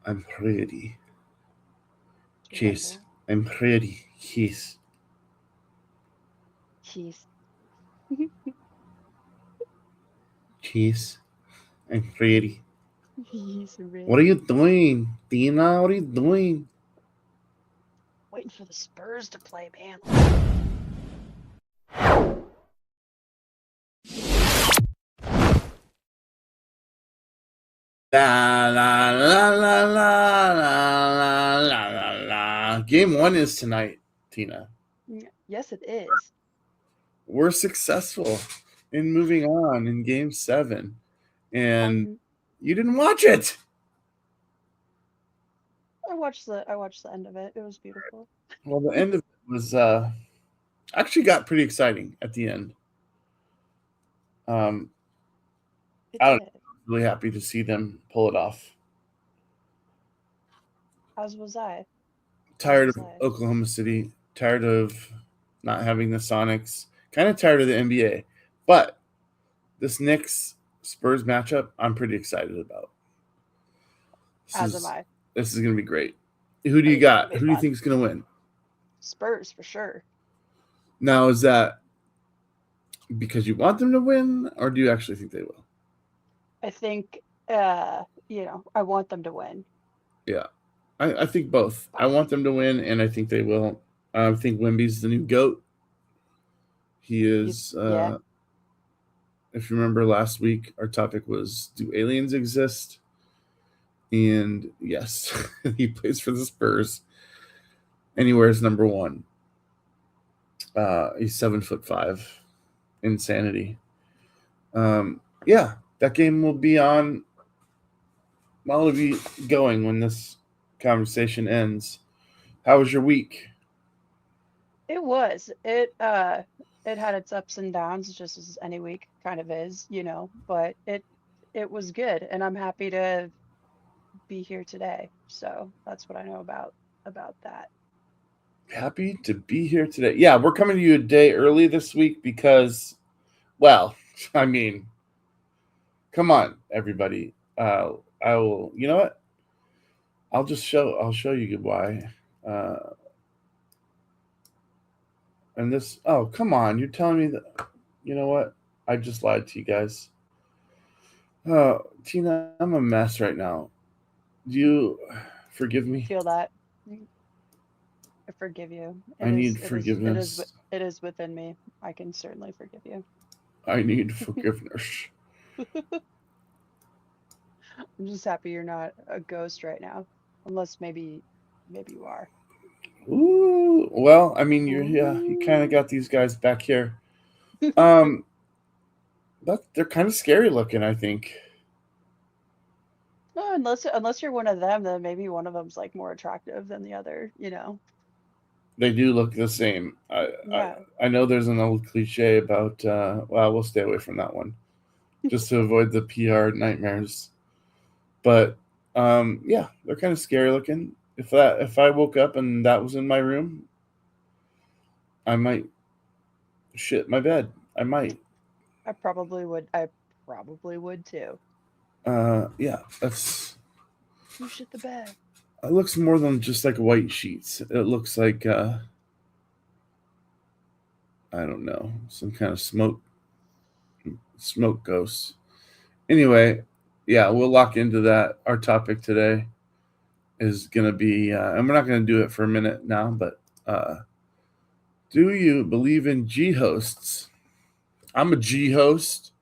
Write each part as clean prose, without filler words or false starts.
I'm ready. Chase. Remember? I'm ready. Yes. He's Chase. I'm ready. he's What are you ready. doing? Tina, what are you doing? Waiting for the Spurs to play, man. Let's go. La la la la la la la la la la. Game one is tonight, Tina. Yes, it is. We're successful in moving on in game seven. And I'm. you didn't watch it. I watched the end of it. It was beautiful. Well, the end of it was actually got pretty exciting at the end. Um, It I don't know, did. really happy to see them pull it off. As was I. As Tired of was I. Oklahoma City, tired of not having the Sonics, kind of tired of the NBA. But this Knicks Spurs matchup, I'm pretty excited about. This As am is I. this is gonna be great. Who do I you think it's gonna got? be Who do you fun. think is gonna win? Spurs for sure. Now, is that because you want them to win, or do you actually think they will? I think. I want them to win. Yeah, I think both. I But want them to win, and I think they will. I think Wemby's the new goat. He is. yeah. If you remember last week, our topic was, "Do aliens exist?" And yes, he plays for the Spurs. Anywhere is number one. He's 7'5". Insanity. Yeah, that game will be on. Well, it'll be going when this conversation ends. How was your week? It was. It had its ups and downs, just as any week kind of is. But it was good, and I'm happy to be here today. So that's what I know about that. Happy to be here today. Yeah, we're coming to you a day early this week because, well, I mean, come on, everybody. I will. You know what? I'll just show. I'll show you why. Uh, and this. Oh, come on! You're telling me that. You know what? I just lied to you guys. Oh, Tina, I'm a mess right now. Do you forgive I me? feel that. I forgive you. I need forgiveness. It is within me. I can certainly forgive you. I need forgiveness. I'm just happy you're not a ghost right now, unless maybe you are. Ooh, well, I mean, you're yeah, you kind of Ooh. got these guys back here. Um, but they're kind of scary looking. I think No, unless you're one of them, then maybe one of them's like more attractive than the other. they do look the same. Yeah. I know there's an old cliche about. Well, we'll stay away from that one just to avoid the PR nightmares. But yeah, they're kind of scary looking. If I woke up and that was in my room, I might shit my bed. I might. I probably would too. Yeah, that's. You shit the bed. It looks more than just like white sheets. It looks like I don't know, some kind of smoke ghost. Anyway, yeah, we'll lock into that. Our topic today is gonna be, and we're not gonna do it for a minute now, but do you believe in G hosts? I'm a G host.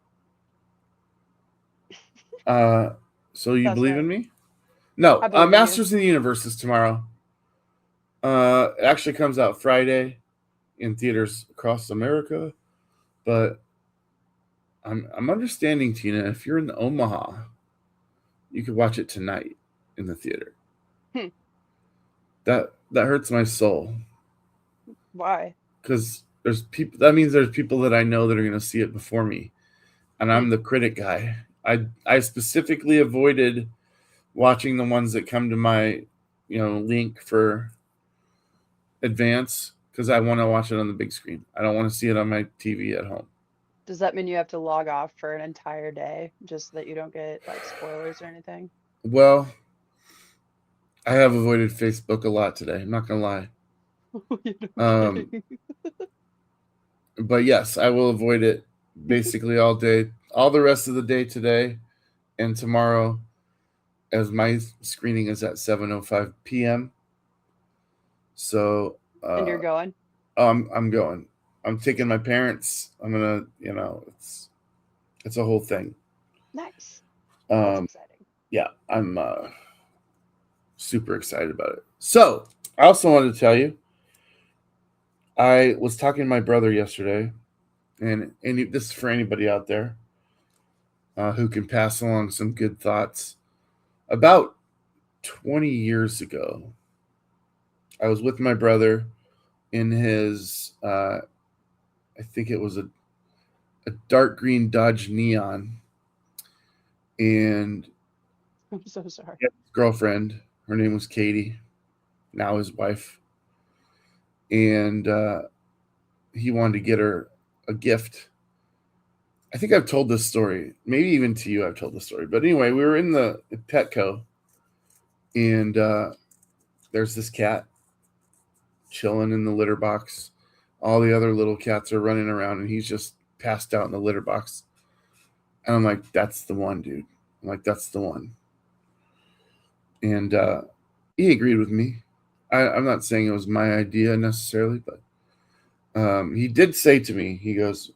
Uh, so you That's believe in right. me? No. I believe in you. Masters in the Universe is tomorrow. It actually comes out Friday in theaters across America, but I'm understanding, Tina. If you're in Omaha, you could watch it tonight in the theater. Hmm. That hurts my soul Why? because there's people. That means there's people that I know that are going to see it before me, and Hmm. I'm the critic guy. I specifically avoided watching the ones that come to my link for advance because I want to watch it on the big screen. I don't want to see it on my TV at home. Does that mean you have to log off for an entire day just so that you don't get like spoilers or anything? Well, I have avoided Facebook a lot today. I'm not gonna lie. You know, I'm Um, kidding. but yes, I will avoid it basically all day, all the rest of the day today and tomorrow, as my screening is at 7:05 p.m. So, And uh, you're going? I'm going. I'm taking my parents. I'm gonna, it's a whole thing. Nice. That's Um, exciting. yeah, I'm super excited about it. So, I also wanted to tell you, I was talking to my brother yesterday, and this is for anybody out there who can pass along some good thoughts. About 20 years ago, I was with my brother in his, I think it was a dark green Dodge Neon, and I'm so sorry. he had his girlfriend. Her name was Katie, now his wife, and he wanted to get her a gift. I think I've told this story, maybe even to you. I've told this story, but anyway, we were in the Petco, and there's this cat chilling in the litter box. All the other little cats are running around, and he's just passed out in the litter box. And I'm like, "That's the one, dude." I'm like, "That's the one." And he agreed with me. I'm not saying it was my idea necessarily, but he did say to me, he goes,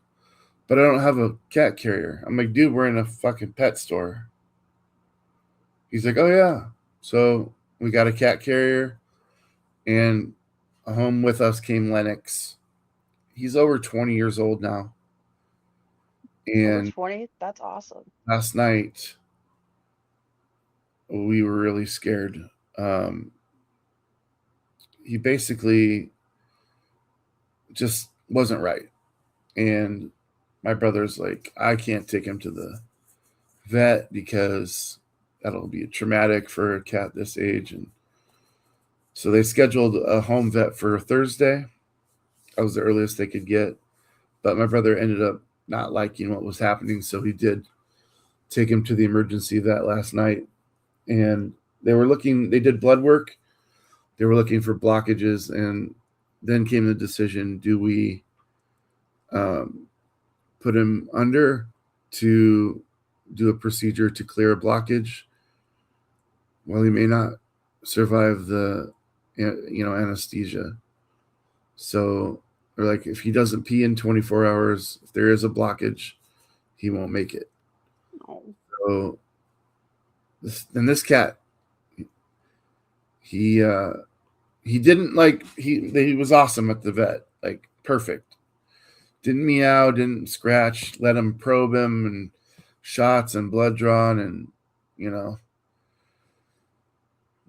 "But I don't have a cat carrier." I'm like, "Dude, we're in a fucking pet store." He's like, "Oh yeah." So we got a cat carrier, and home with us came Lennox. He's over 20 years old now. Over And 20? That's awesome. last night we were really scared. Um, he basically just wasn't right. And my brother's like, "I can't take him to the vet because that'll be traumatic for a cat this age." And so they scheduled a home vet for Thursday. That was the earliest they could get. But my brother ended up not liking what was happening. So he did take him to the emergency vet last night. And they did blood work. They were looking for blockages. And then came the decision, do we um, put him under to do a procedure to clear a blockage? Well, he may not survive the anesthesia. So they're like, if he doesn't pee in 24 hours, if there is a blockage, he won't make it. Oh, So this cat, he he didn't like he was awesome at the vet, like perfect. Didn't meow, didn't scratch. Let him probe him and shots and blood drawn, and you know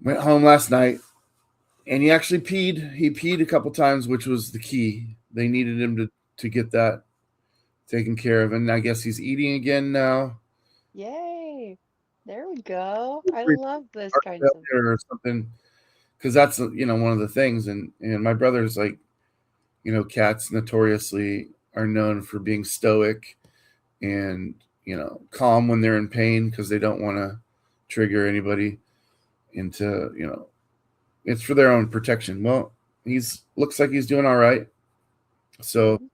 went home last night, and he actually peed. He peed a couple times, which was the key. They needed him to get that taken care of, and I guess he's eating again now. yay. There we go. I love this kinds of. Or something, because that's one of the things, and my brother's like, cats notoriously are known for being stoic and calm when they're in pain because they don't want to trigger anybody into it's for their own protection. Well, he's looks like he's doing all right, so Mhm.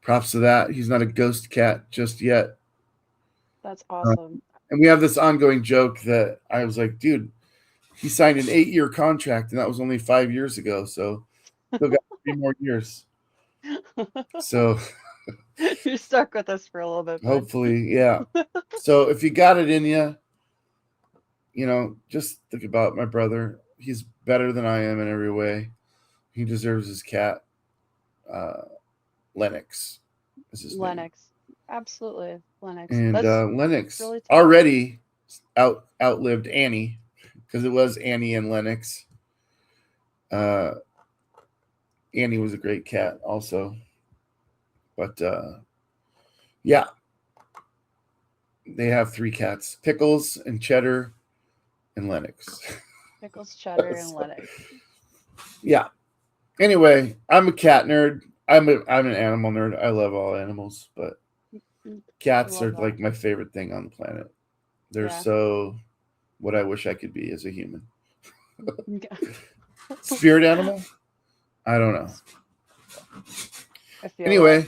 props to that. He's not a ghost cat just yet. That's uh, awesome. and we have this ongoing joke that I was like, dude, he signed an 8-year contract and that was only 5 years ago, so still got 3 more years. So You're stuck with us for a little bit, bud. hopefully, yeah. So if you got it in you, just think about my brother. He's better than I am in every way. He deserves his cat. uh, Lennox is his name. Lennox. Absolutely. Lennox. And That's Lennox really touching. already outlived Annie, because it was Annie and Lennox. Uh, Annie was a great cat also, but yeah, they have three cats: Pickles and Cheddar and Lennox. Pickles, cheddar, and So, Lennox. yeah. Anyway, I'm a cat nerd. I'm an animal nerd. I love all animals, but Mm, I cats love are that. like my favorite thing on the planet. They're Yeah. so what I wish I could be as a human. Spirit animal? I don't know. I feel Anyway, that.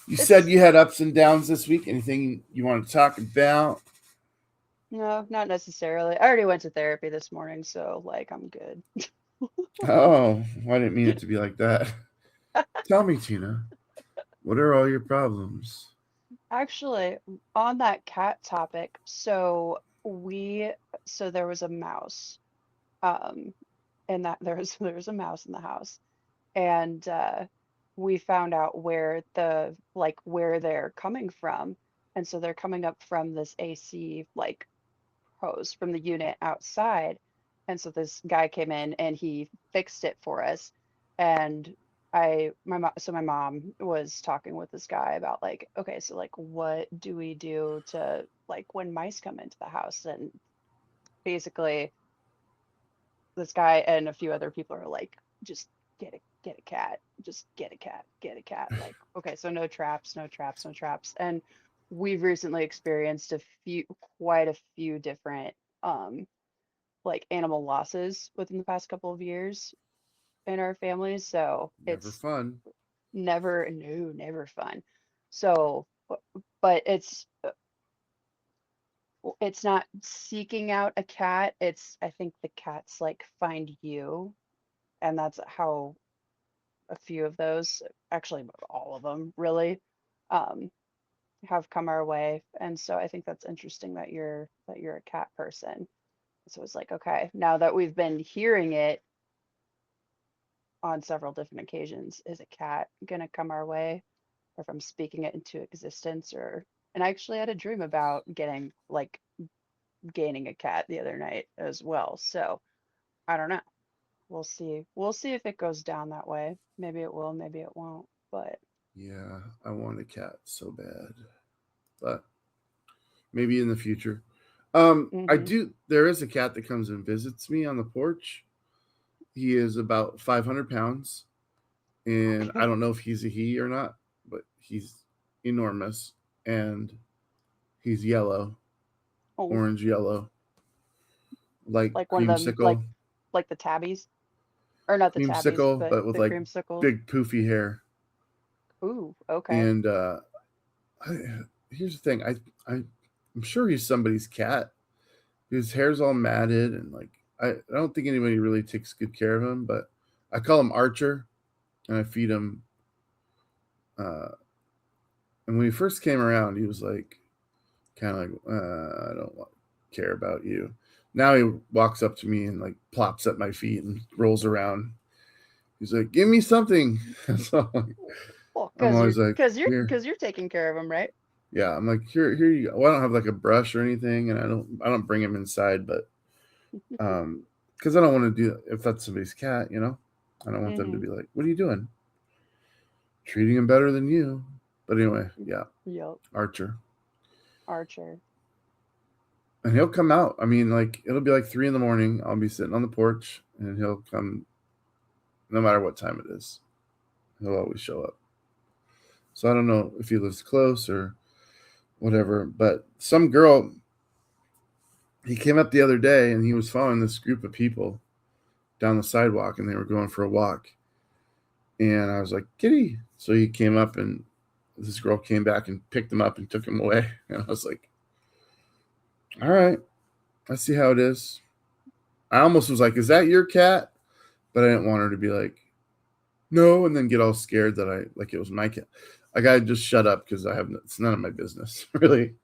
you said It's you had ups and downs this week. Anything you want to talk about? no, not necessarily. I already went to therapy this morning, so like I'm good. Oh, I didn't mean it to be like that. Tell me, Tina, what are all your problems? Actually, on that cat topic, so there was a mouse, um, and that there was a mouse in the house, and we found out where they're coming from, and so they're coming up from this AC like hose from the unit outside. And so this guy came in and he fixed it for us. And my mom was talking with this guy about like, okay, so like what do we do to like when mice come into the house? And basically this guy and a few other people are like, just get a cat, just get a cat. Like, okay, so no traps, no traps, no traps. And we've recently experienced quite a few different um like animal losses within the past couple of years in our family. So Never it's fun. never, no, never fun. So, but it's not seeking out a cat. I think the cats like find you, and that's how a few of those, actually all of them really, um, have come our way. And so I think that's interesting that you're a cat person. So it's like, okay, now that we've been hearing it on several different occasions, is a cat gonna come our way, or if I'm speaking it into existence, or and I actually had a dream about gaining a cat the other night as well. So I don't know. We'll see. We'll see if it goes down that way. Maybe it will, maybe it won't. But Yeah, I want a cat so bad, but maybe in the future. I hmm do. There is a cat that comes and visits me on the porch. He is about 500 pounds, and I don't know if he's a he or not, but he's enormous, and he's yellow, oh, orange yellow, like like one of them, creamsicle, like the tabbies, or not the tabbies, creamsicle, but but with the like creamsicles. big poofy hair. Ooh, okay. And I, here's the thing, I'm sure he's somebody's cat. His hair's all matted, and like I don't think anybody really takes good care of him. But I call him Archer, and I feed him. Uh, and when he first came around, he was like kind of like I don't care about you. Now he walks up to me and like plops at my feet and rolls around. He's like, "Give me something." So Well, I'm because always like, "Here." you're taking care of them, right? Yeah, I'm like, "Here you go." Well, I don't have like a brush or anything, and I don't bring him inside, but because I don't want to do if that's somebody's cat, you know. I don't want them to hmm be like, "What are you doing? Treating him better than you." But anyway, yeah, Yep. Archer, Archer. and he'll come out. I mean, like it'll be like 3 in the morning. I'll be sitting on the porch, and he'll come no matter what time it is. He'll always show up. So I don't know if he lives close or whatever. But some girl, he came up the other day, and he was following this group of people down the sidewalk, and they were going for a walk. And I was like, "Kitty." So he came up, and this girl came back and picked him up and took him away. And I was like, "All right, I see how it is." I almost was like, "Is that your cat?" But I didn't want her to be like, "No," and then get all scared that I like it was my cat. Like I just shut up because it's none of my business, really.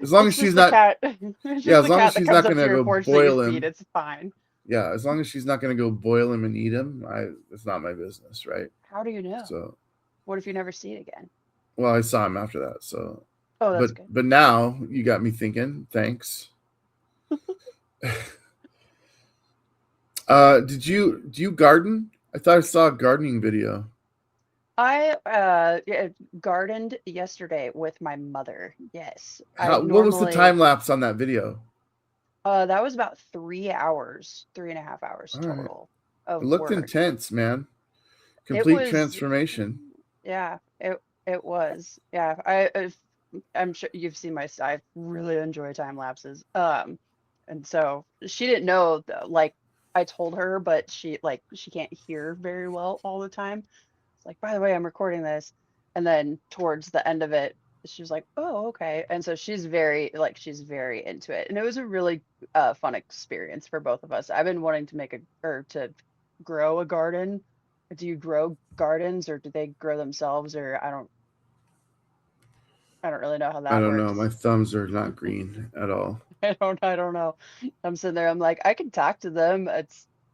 As long as It's she's just the not, cat. It's yeah, just as the long as cat that she's comes not up to gonna your go porch that you boil feed. him. It's fine. Yeah, as long as she's not gonna go boil him and eat him, it's not my business, right? How do you know? So, What if you never see it again? well, I saw him after that. So, Oh, that's but good. but now you got me thinking. Thanks. Do you garden? I thought I saw a gardening video. I yeah, gardened yesterday with my mother. Yes. I What was the normally time lapse on that video? that was about 3 hours, 3.5 hours All right, total it of looked work. intense, man. It Complete was transformation. yeah, it was. Yeah, I'm sure you've seen I really enjoy time lapses. And so she didn't know like I told her, but she can't hear very well all the time. It's like, by the way, I'm recording this. And then towards the end of it, she was like, oh, okay. And so she's very into it. And it was a really fun experience for both of us. I've been wanting to to grow a garden. Do you grow gardens or do they grow themselves? Or I don't really know how I that don't know. My works. thumbs are not green at all. I don't know. I'm sitting there, I'm like, I can talk to them.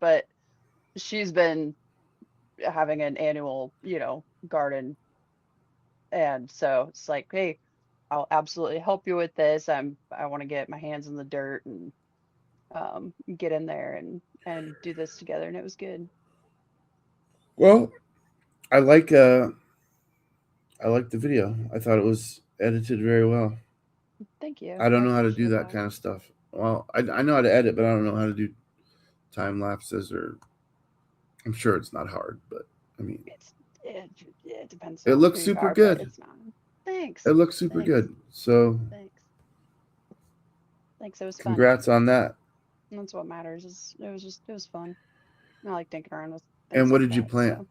But she's been having an annual, garden. And so it's like, hey, I'll absolutely help you with this. I want to get my hands in the dirt and get in there and do this together. And it was good. Well, I I like the video. I thought it was edited very well. Thank you. I I don't know how to do appreciate that that. kind of stuff. Well, I know how to edit, but I don't know how to do time lapses or I'm sure it's not hard, but I mean, It's it depends it on looks who you super are, but good. it's not. Thanks. It looks super Thanks. good. So, Thanks. Thanks. It was fun. congrats on that. That's what matters. It was fun. I like dinking around with And things what like did you that. plant?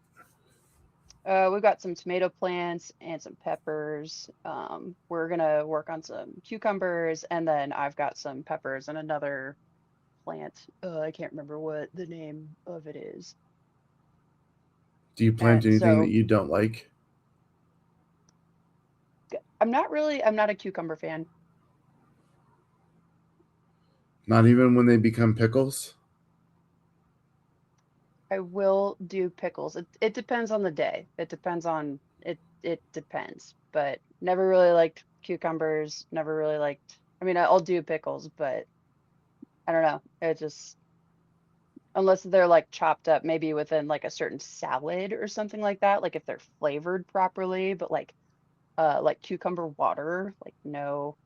So, we've got some tomato plants and some peppers. We're gonna work on some cucumbers, and then I've got some peppers and another plant. I can't remember what the name of it is. Do you plant And anything that so you don't like? I'm not a cucumber fan. Not even when they become pickles? I will do pickles. It depends on the day. It depends. But never really liked cucumbers. Never really liked. I mean, I'll do pickles, but I don't know. It just unless they're like chopped up maybe within like a certain salad or something like that, like if they're flavored properly, but like cucumber water, like no.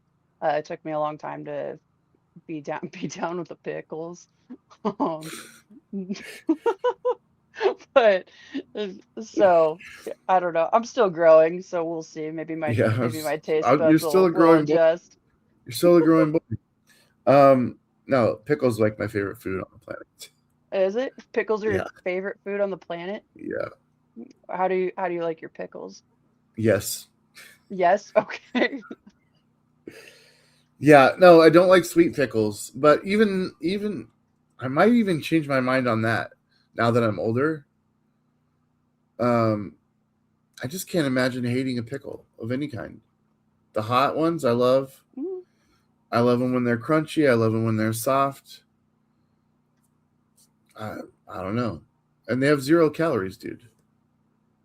It took me a long time to be down with the pickles. Um, but so I don't know. I'm still growing, so we'll see. Yeah, Maybe my taste you're buds still a will growing boy. adjust. You're still a growing boy. No, pickles like my favorite food on the planet. Is it? Pickles are your Yeah, favorite food on the planet? yeah, How do you like your pickles? yes, Yes? Okay. yeah. No, I don't like sweet pickles, but even I might even change my mind on that now that I'm older. Um, I just can't imagine hating a pickle of any kind. The hot ones I love. Mm, I love them when they're crunchy. I love them when they're soft. I, I don't know. And they have 0 calories, dude.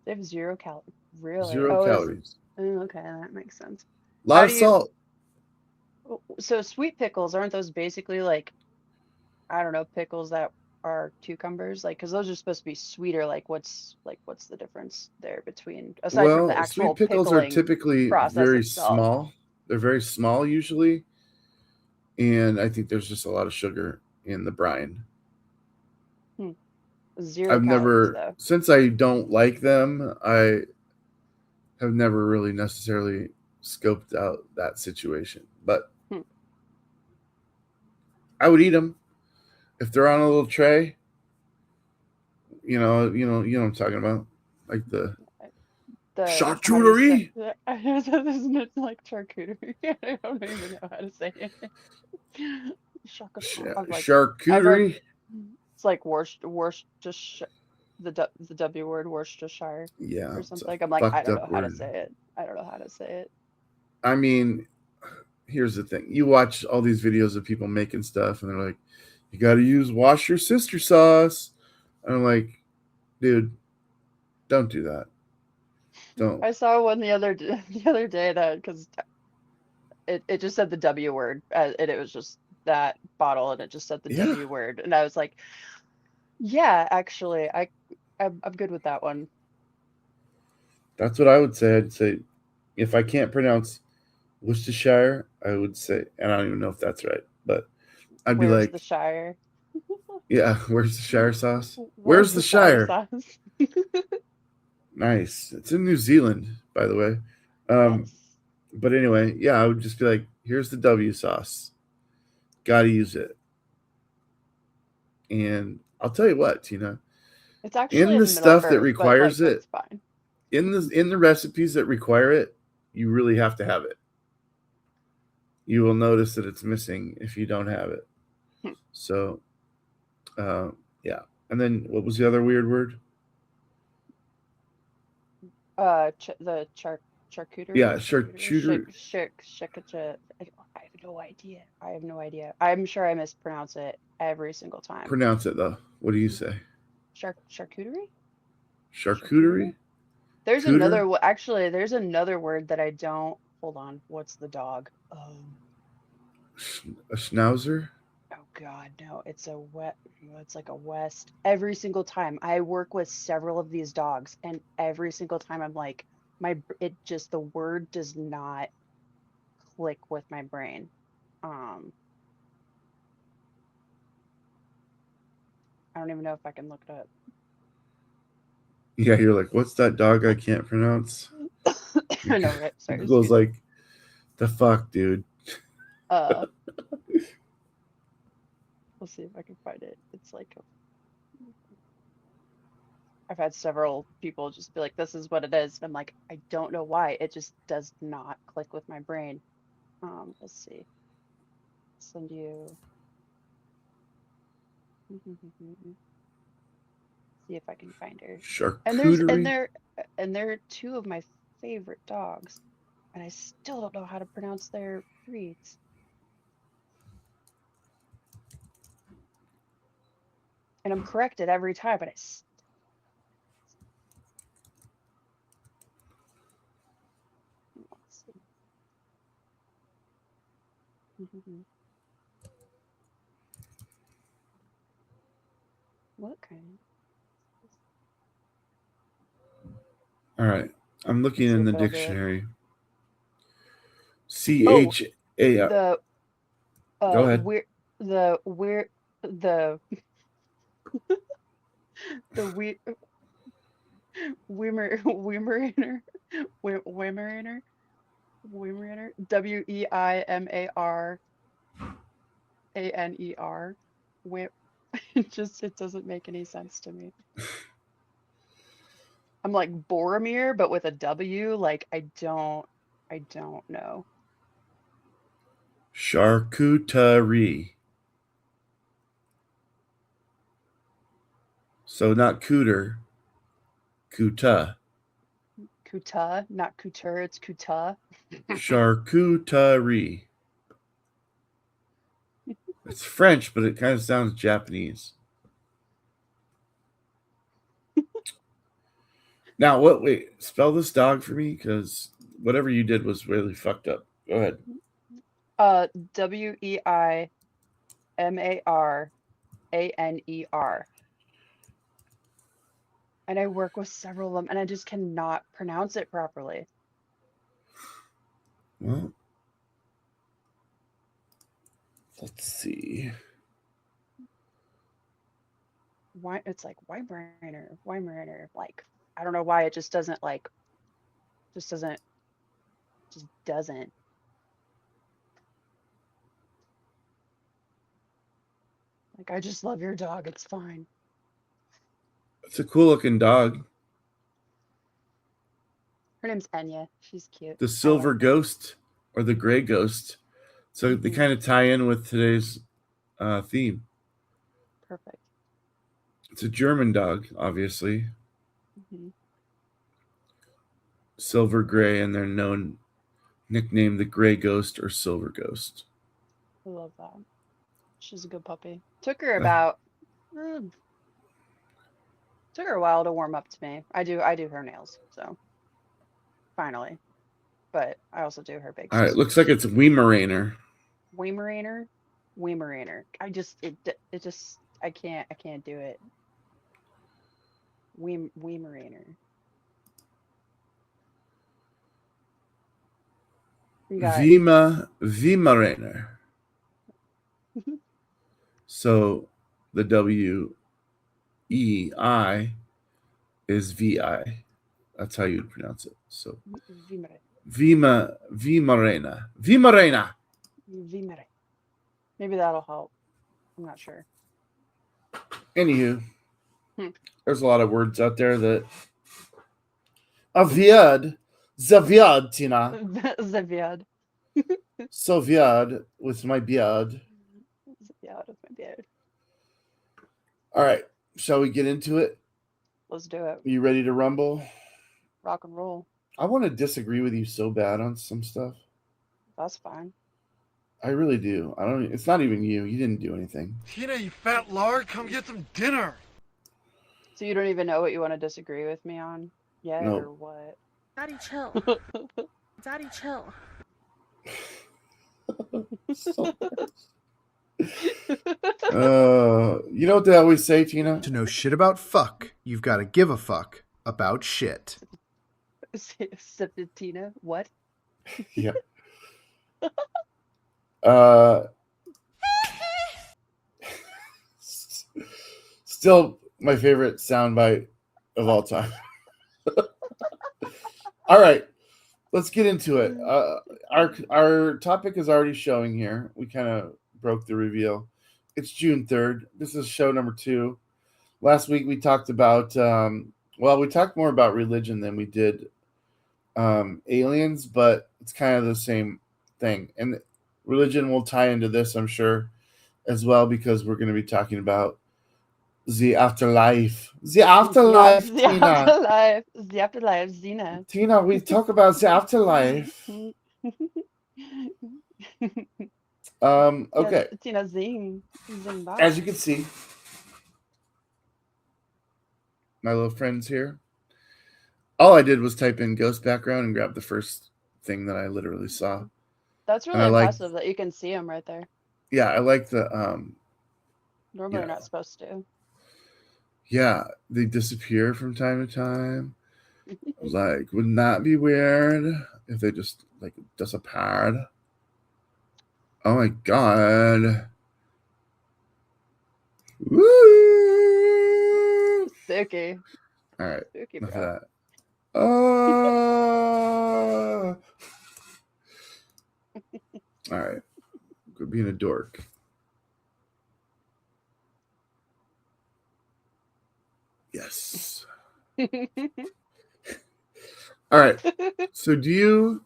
they have 0 calories. Really? Zero Oh, is calories. oh, okay, that makes sense. A lot How of do you salt. so sweet pickles, aren't those basically like I don't know, pickles that are cucumbers? Like, because those are supposed to be sweeter. What's the difference there between aside from the Well, sweet actual pickles are pickling typically process very itself? small. They're very small usually, and I think there's just a lot of sugar in the brine. Hmm. Zero I've calories never, though. since I don't like them, I have never really necessarily scoped out that situation. But Hmm. I would eat them if they're on a little tray. You know what I'm talking about, like the The how do you say charcuterie. isn't it like charcuterie? I don't even know how to say it. I'm like I've Charcuterie. it's like the W word Worcestershire Yeah, or it's a something. I'm like I fucked don't know up how to word. say it. I don't know how to say it. I mean, here's the thing: you watch all these videos of people making stuff, and they're like, "You got to use wash your sister sauce," and I'm like, "Dude, don't do that. Don't." I saw one the other day that because it just said the W word and it was just that bottle and it just said the Yeah, W word and I was like, yeah, actually, I'm good with that one. that's what I would say. I'd say if I can't pronounce Worcestershire, I would say, and I don't even know if that's right, but I'd be Where's like, the Shire? "Yeah, where's the Shire sauce? Where's Where's the the Shire Shire?" sauce? Nice. It's in New Zealand, by the way. Um, Nice. but anyway, yeah, I would just be like, "Here's the W sauce. Got to use it." And I'll tell you what, Tina. It's actually In a the middle stuff that birth, but like requires that's it, fine. in the recipes that require it, you really have to have it. You will notice that it's missing if you don't have it. Hmm. So, uh, yeah. And then what was the other weird word? The Yeah, charcuterie, charcuterie. I have no idea. I have no idea. I'm sure I mispronounce it every single time. Pronounce it though. What do you say? Charcuterie? Charcuterie? Charcuterie? There's Cooter? actually there's another word that I don't. Hold on. What's the dog? A schnauzer? Oh God, no. It's like a West. Every single time I work with several of these dogs, and every single time I'm like, it just the word does not click with my brain. Um, I don't even know if I can look it Yeah, you're like, what's that dog I can't pronounce? up. I know, right? Sorry, Google's excuse me. like, the fuck, dude. Uh, we'll see if I can find it. It's like I've had several people just be like, "This is what it is," and I'm like, I don't know why. It just does not click with my brain. Let's see. Send you. See if I can find her. And there's Charcuterie? and they're two of my favorite dogs, and I still don't know how to pronounce their breeds. And I'm corrected every time, but let's see. What kind? All right. I'm looking Let's see in if the it'll do it. dictionary. C Oh, H A. the Go ahead. we're we're the the Weimaraner Weimaraner Weimaraner Weimaner. Wim it doesn't make any sense to me. I'm like Boromir, but with a W. Like I don't know. Charcuterie. So not cooter, kuta. Kuta, not couture, it's kuta. Charcuterie. It's French, but it kind of sounds Japanese. Now, what? Wait, spell this dog for me, because whatever you did was really fucked up. Go ahead. Weimaner. And I work with several of them, and I just cannot pronounce it properly. Well, let's see. Why it's like Weimaraner. Like I don't know why it just doesn't like just doesn't just doesn't. Like I just love your dog. It's fine. It's a cool looking dog. Her name's Enya. She's cute. The I silver like her. ghost or the gray ghost. So they Hmm. kind of tie in with today's theme. Perfect. It's a German dog, obviously. Hmm. Silver gray, and they're known, nicknamed the gray ghost or silver ghost. I love that. She's a good puppy. Took her Uh, about mm, took her a while to warm up to me. I do her nails, so finally. But I also do her big all right, sister. looks like it's Weimaraner. Weimaraner, Weimaraner. It just I can't do it. Weimaraner. You got Weimaraner. So the WEI is VI. That's how you'd pronounce it. So Weimaraner. Vimarena. Weimaraner. Maybe that'll help. I'm not sure. Anywho, Hmm. there's a lot of words out there that aviad, zaviad, Tina, Zaviad. so viad with my beard. Zaviad with my beard. All right, shall we get into it? Let's do it. You ready to rumble? Rock and roll. I want to disagree with you so bad on some stuff. That's fine. I really do. I don't. It's not even you. You didn't do anything. Tina, you fat lard, come get some dinner. So you don't even know what you want to disagree with me on yet, No. or what? Daddy, chill. Daddy, chill. So you know what they always say, Tina? To know shit about fuck, you've got to give a fuck about shit. Tina, what? Yeah. Still my favorite soundbite of all time. All right, let's get into it. Our topic is already showing here. We kind of broke the reveal. It's June 3rd. This is show number 2. Last week we talked about we talked more about religion than we did aliens, but it's kind of the same thing. And religion will tie into this, I'm sure, as well, because we're going to be talking about the afterlife. The afterlife, Tina. Afterlife. The afterlife, Zena. Tina, we talk about the afterlife. Okay. Yes, Tina, zing back. As you can see, my little friends here. All I did was type in ghost background and grab the first thing that I literally saw. That's really impressive that you can see them right there. Yeah, I like the Normally you're not supposed to. Yeah, they disappear from time to time. Like, wouldn't that be weird if they just like disappeared? Oh my god. Woo! Spooky. All right. Spooky, Enough bro. of that. Oh. All right. Quit being a dork. Yes. All right. So do you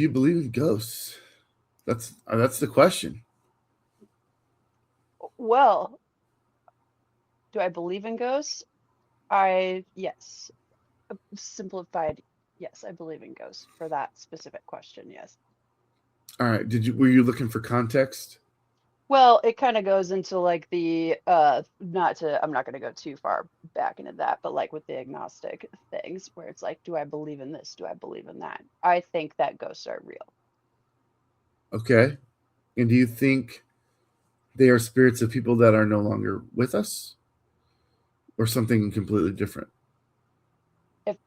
believe in ghosts? That's the question. Well, do I believe in ghosts? Yes. Simplified, yes, I believe in ghosts for that specific question, yes. All right. Were you looking for context? Well, it kind of goes into like the I'm not going to go too far back into that, but like with the agnostic things where it's like, do I believe in this? Do I believe in that? I think that ghosts are real. Okay. And do you think they are spirits of people that are no longer with us? Or something completely different? If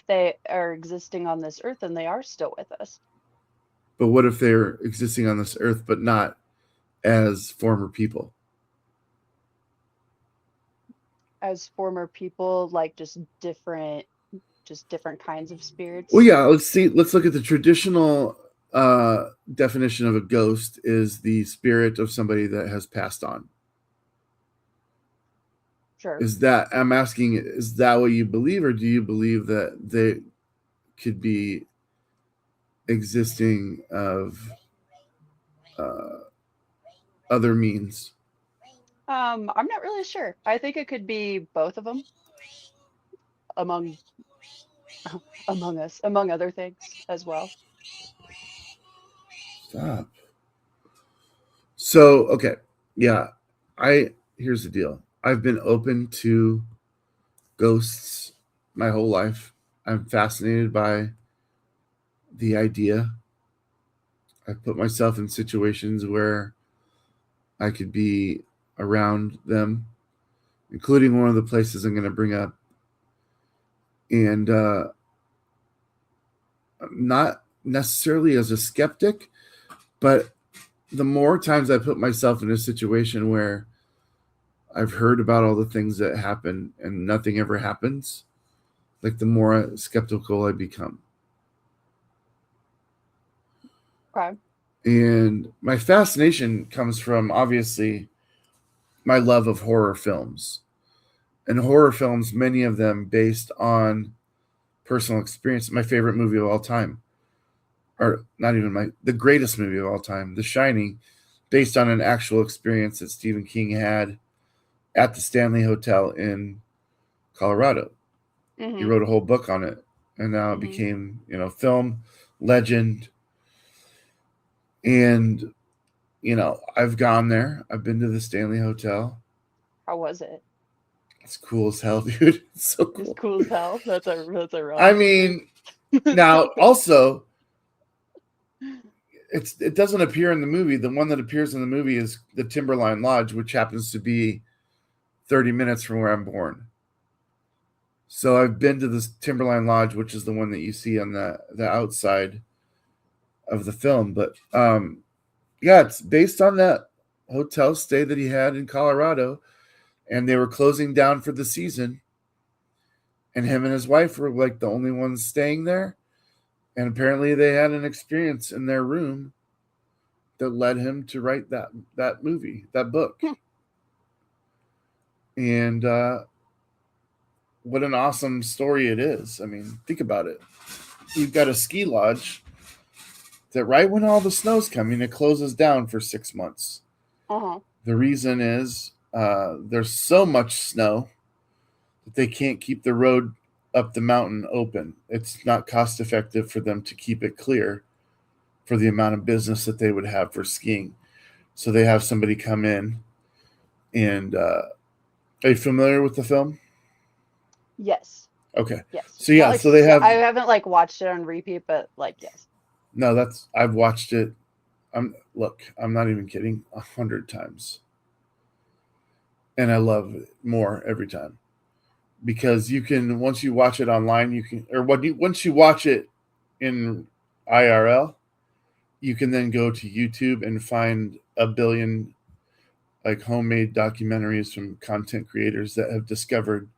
they are existing on this earth, then they are still with us. But what if they're existing on this earth but not as former people? As former people, like just different kinds of spirits? Well, yeah, let's look at the traditional definition of a ghost is the spirit of somebody that has passed on. Sure. I'm asking, is that what you believe, or do you believe that they could be existing of other means? I'm not really sure. I think it could be both of them. Among us, among other things as well. Stop. So, okay. Yeah. Here's the deal. I've been open to ghosts my whole life. I'm fascinated by the idea. I've put myself in situations where I could be around them, including one of the places I'm going to bring up. And not necessarily as a skeptic, but the more times I put myself in a situation where I've heard about all the things that happen and nothing ever happens, like the more skeptical I become. Okay. And my fascination comes from, obviously, my love of horror films. And horror films, many of them based on personal experience. My favorite movie of all time, or not even the greatest movie of all time, The Shining, based on an actual experience that Stephen King had at the Stanley Hotel in Colorado. He Mhm. wrote a whole book on it, and now it Mhm. became, film legend. And I've gone there. I've been to the Stanley Hotel. How was it? It's cool as hell, dude. It's so It's cool. cool as hell. That's a I run. mean, now also it doesn't appear in the movie. The one that appears in the movie is the Timberline Lodge, which happens to be 30 minutes from where I'm born. So I've been to this Timberline Lodge, which is the one that you see on the outside of the film. But yeah, it's based on that hotel stay that he had in Colorado, and they were closing down for the season. And him and his wife were like the only ones staying there. And apparently they had an experience in their room that led him to write that movie, that book. And what an awesome story it is. I mean, think about it. You've got a ski lodge that right when all the snow's coming, it closes down for 6 months. Uh-huh. The reason is there's so much snow that they can't keep the road up the mountain open. It's not cost effective for them to keep it clear for the amount of business that they would have for skiing. So they have somebody come in and are you familiar with the film? Yes. Okay. Yes. So Not yeah, like so they have I haven't like watched it on repeat, but like yes. no, that's I've watched it. I'm not even kidding, 100 times. And I love it more every time. Because you can once you watch it online, you can or once you watch it in IRL, you can then go to YouTube and find a billion like homemade documentaries from content creators that have discovered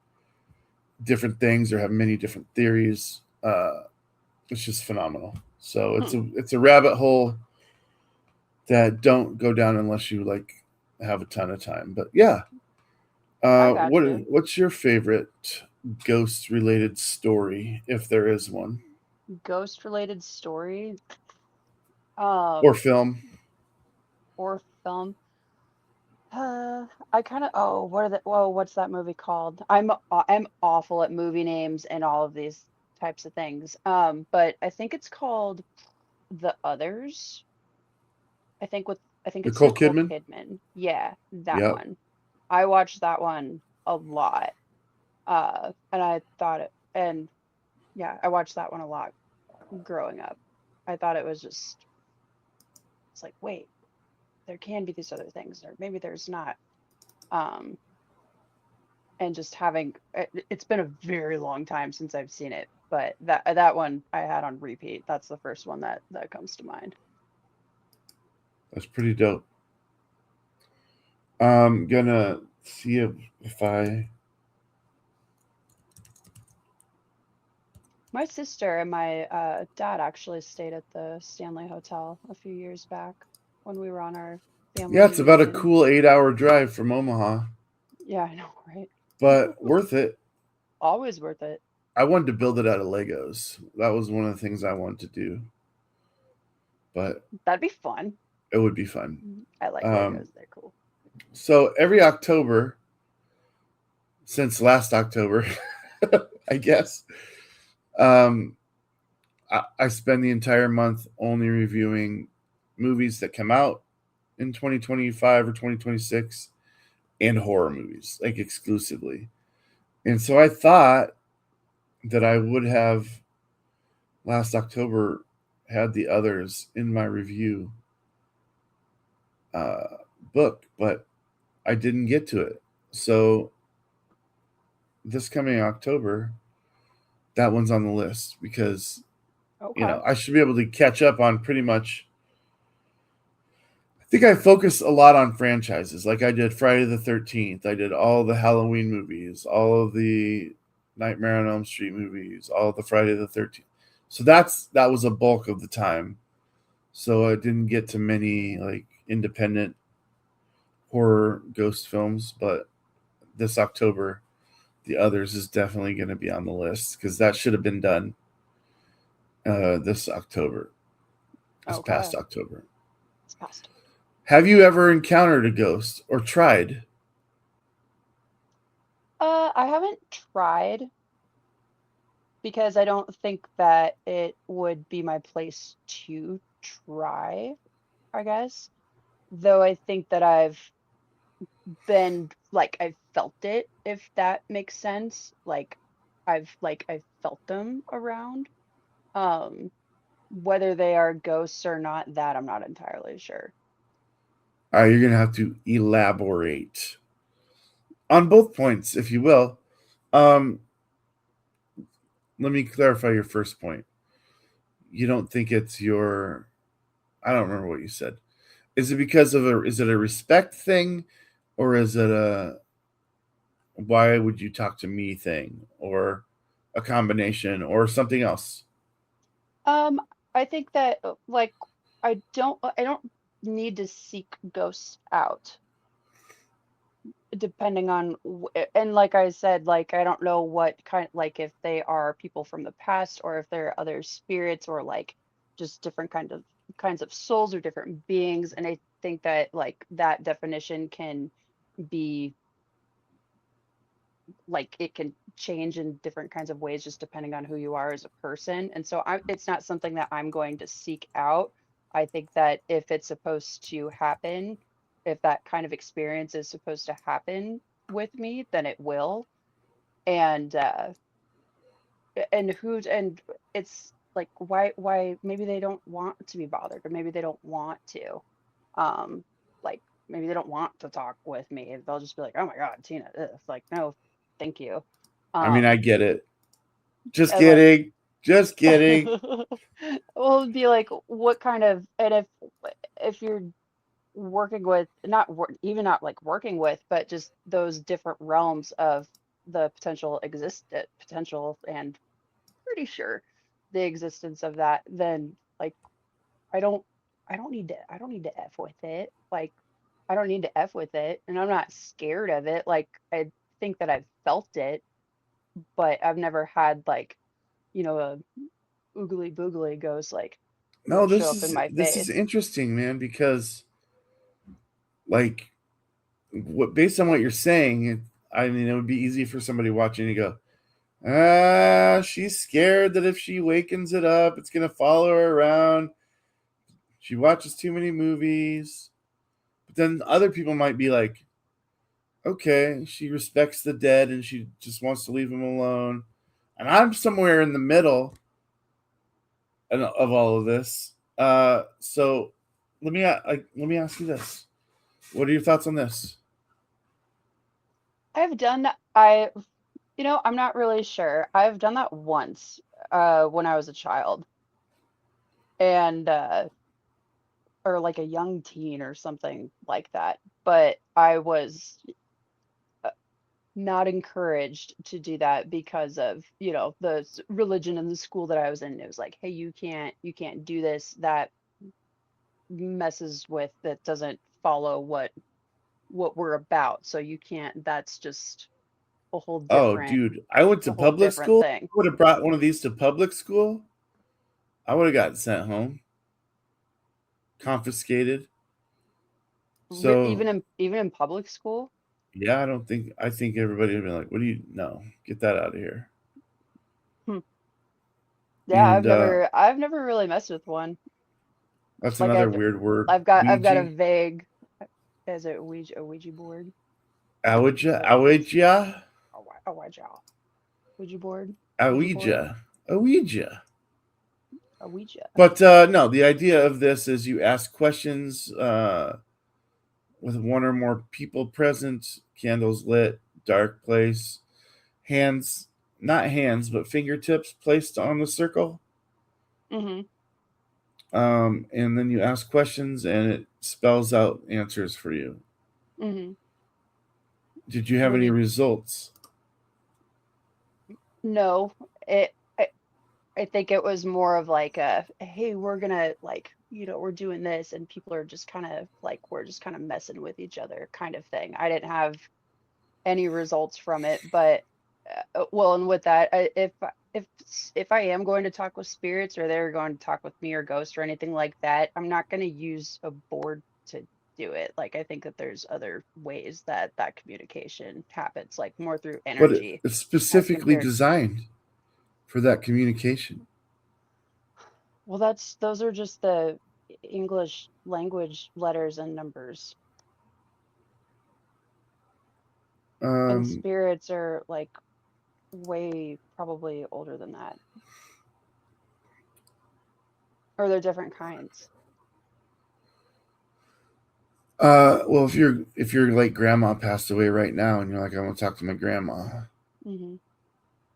different things or have many different theories. It's just phenomenal. So it's a rabbit hole that don't go down unless you like have a ton of time. But yeah, I got what you. what's your favorite ghost related story, if there is one, Ghost related story. or Um, film? or film. I kind of what's that movie called? I'm awful at movie names and all of these types of things. But I think it's called The Others. I think it's Nicole Nicole Kidman. Kidman. Yeah, that Yep, one. I watched that one a lot. And I thought it and yeah, I watched that one a lot growing up. I thought it was just it's like, wait, there can be these other things, or maybe there's not. Um, and just having it's been a very long time since I've seen it, but that one I had on repeat. That's the first one that comes to mind. that's pretty dope. I'm gonna see if I. My sister and my dad actually stayed at the Stanley Hotel a few years back when we were on our family Yeah, it's about a reunion. cool 8 hour drive from Omaha, Yeah, I know, right? but worth it. Always worth it. I wanted to build it out of Legos. That was one of the things I wanted to do, but That'd be fun. it would be fun. I like Um, Legos. They're cool. so every October since last October, I guess, um, I spend the entire month only reviewing movies that come out in 2025 or 2026 and horror movies, like exclusively. And so I thought that I would have last October had the others in my review uh, book, but I didn't get to it. So this coming October, that one's on the list because Okay. I should be able to catch up on pretty much. I think I focus a lot on franchises. Like I did Friday the 13th. I did all the Halloween movies, all of the Nightmare on Elm Street movies, all of the Friday the 13th. So that was a bulk of the time so I didn't get to many like independent horror ghost films. But this October, The Others is definitely going to be on the list because that should have been done this October, this past Okay. October. It's past. Have you ever encountered a ghost or tried? I haven't tried because I don't think that it would be my place to try, I guess. Though I think that I've been like I've felt it, if that makes sense. I've felt them around. Um, whether they are ghosts or not, that I'm not entirely sure. You're going to have to elaborate on both points, if you will. Um, Let me clarify your first point. You don't think it's your. I don't remember what you said. Is it because of a? Is it a respect thing, or is it a? Why would you talk to me thing, or a combination, or something else? Um, I think that like I don't need to seek ghosts out depending on and like I said, like I don't know what kind, like if they are people from the past or if they're other spirits or like just different kinds of souls or different beings. And I think that like that definition can be like it can change in different kinds of ways just depending on who you are as a person. And so it's not something that I'm going to seek out. I think that if it's supposed to happen, if that kind of experience is supposed to happen with me, then it will. And and it's like why maybe they don't want to be bothered or maybe they don't want to. Like maybe they don't want to talk with me. They'll just be like, "Oh my God, Tina," it's like, "No, thank you." I mean, I Um, get it. Just and like, kidding. Just kidding. well, it'd be like, what kind of, and if you're working with even not like working with, but just those different realms of the potential and pretty sure the existence of that, then like I don't I don't need to F with it. Like I don't need to F with it, and I'm not scared of it. Like I think that I've felt it, but I've never had like, a oogly boogly ghost like No, show up in my this is face. interesting, man, because like what based on what you're saying, I mean, it would be easy for somebody watching to go, she's scared that if she wakens it up, it's gonna follow her around. She watches too many movies. But then other people might be like, okay, she respects the dead and she just wants to leave them alone. And I'm somewhere in the middle of all of this. So let me ask you this: what are your thoughts on this? I've done I I'm not really sure. I've done that once when I was a child and or like a young teen or something like that. But I was not encouraged to do that because of, the religion and the school that I was in. It was like, hey, you can't do this. That messes with, that doesn't follow what we're about. So you can't, that's just a whole Oh, different dude, I went to a whole public different school. thing. I would have brought one of these to public school. I would have gotten sent home, confiscated. So Even in public school. yeah, I think everybody would be like, "What do you? No, get that out of here." Hmm. Yeah, And I've never really messed with one. that's Like another weird word, I've got a Ouija. vague, is it a Ouija board? Ouija, Like Ouija, a Ouija Ouija board? Ouija board? Ouija, Ouija. A Ouija. But no, the idea of this is you ask questions with one or more people present, candles lit, dark place, hands, not hands, but fingertips placed on the circle. Mm-hmm. And then you ask questions and it spells out answers for you. Mm-hmm. Did you have Would any you results? No, it I think it was more of like a, hey, we're gonna like we're doing this, and people are just kind of like, we're just kind of messing with each other kind of thing. I didn't have any results from it, but well, and with that, if I am going to talk with spirits, or they're going to talk with me or ghosts or anything like that, I'm not going to use a board to do it. Like, I think that there's other ways that that communication happens, like more through But energy it's as specifically compared. designed for that communication. Well, those are just the English language letters and numbers. And Um, spirits are like way probably older than that. Or they're different kinds. well, if your late grandma passed away right now, and you're like, I want to talk to my grandma, Hmm.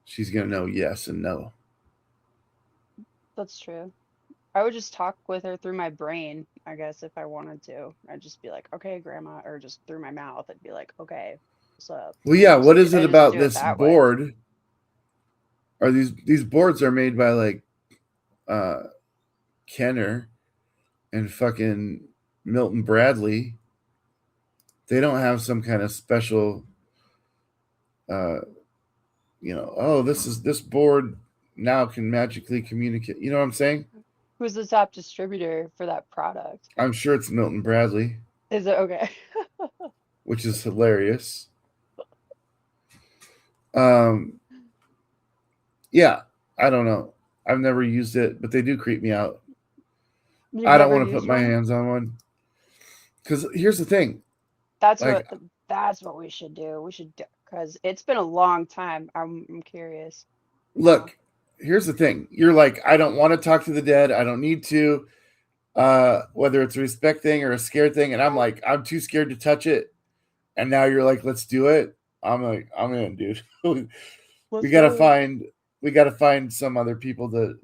she's gonna know yes and no. That's true. I would just talk with her through my brain, I guess, if I wanted to. I'd just be like, okay, grandma, or just through my mouth. I'd be like, okay, what's up? Well, yeah. What is I it just about do it this that way. board? Are these boards are made by like uh, Kenner and fucking Milton Bradley? They don't have some kind of special, uh, oh, this board now can magically communicate. You know what I'm saying? Who's the top distributor for that product? I'm sure it's Milton Bradley, Is it okay? which is hilarious. Um, yeah, I don't know. I've never used it, but they do creep me out. You've I don't never want to put used my one? hands on one because here's the thing. That's Like, what we should do. We should, because it's been a long time. I'm curious now. look, here's the thing. You're like, I don't want to talk to the dead. I don't need to. Whether it's a respect thing or a scared thing, and I'm like, I'm too scared to touch it. And now you're like, let's do it. I'm like, I'm in, dude. we Let's gotta do it. find some other people to,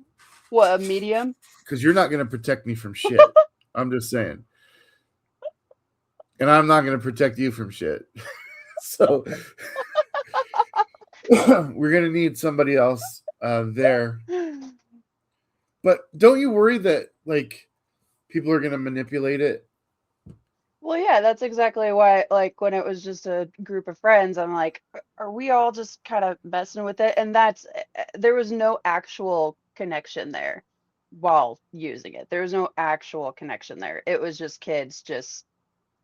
What, a medium? because you're not gonna protect me from shit. I'm just saying, and I'm not gonna protect you from shit. So we're gonna need somebody else there. But don't you worry that like people are gonna manipulate it? Well, yeah, that's exactly why, like, when it was just a group of friends, I'm like, are we all just kind of messing with it? And there was no actual connection there while using it. There was no actual connection there. It was just kids just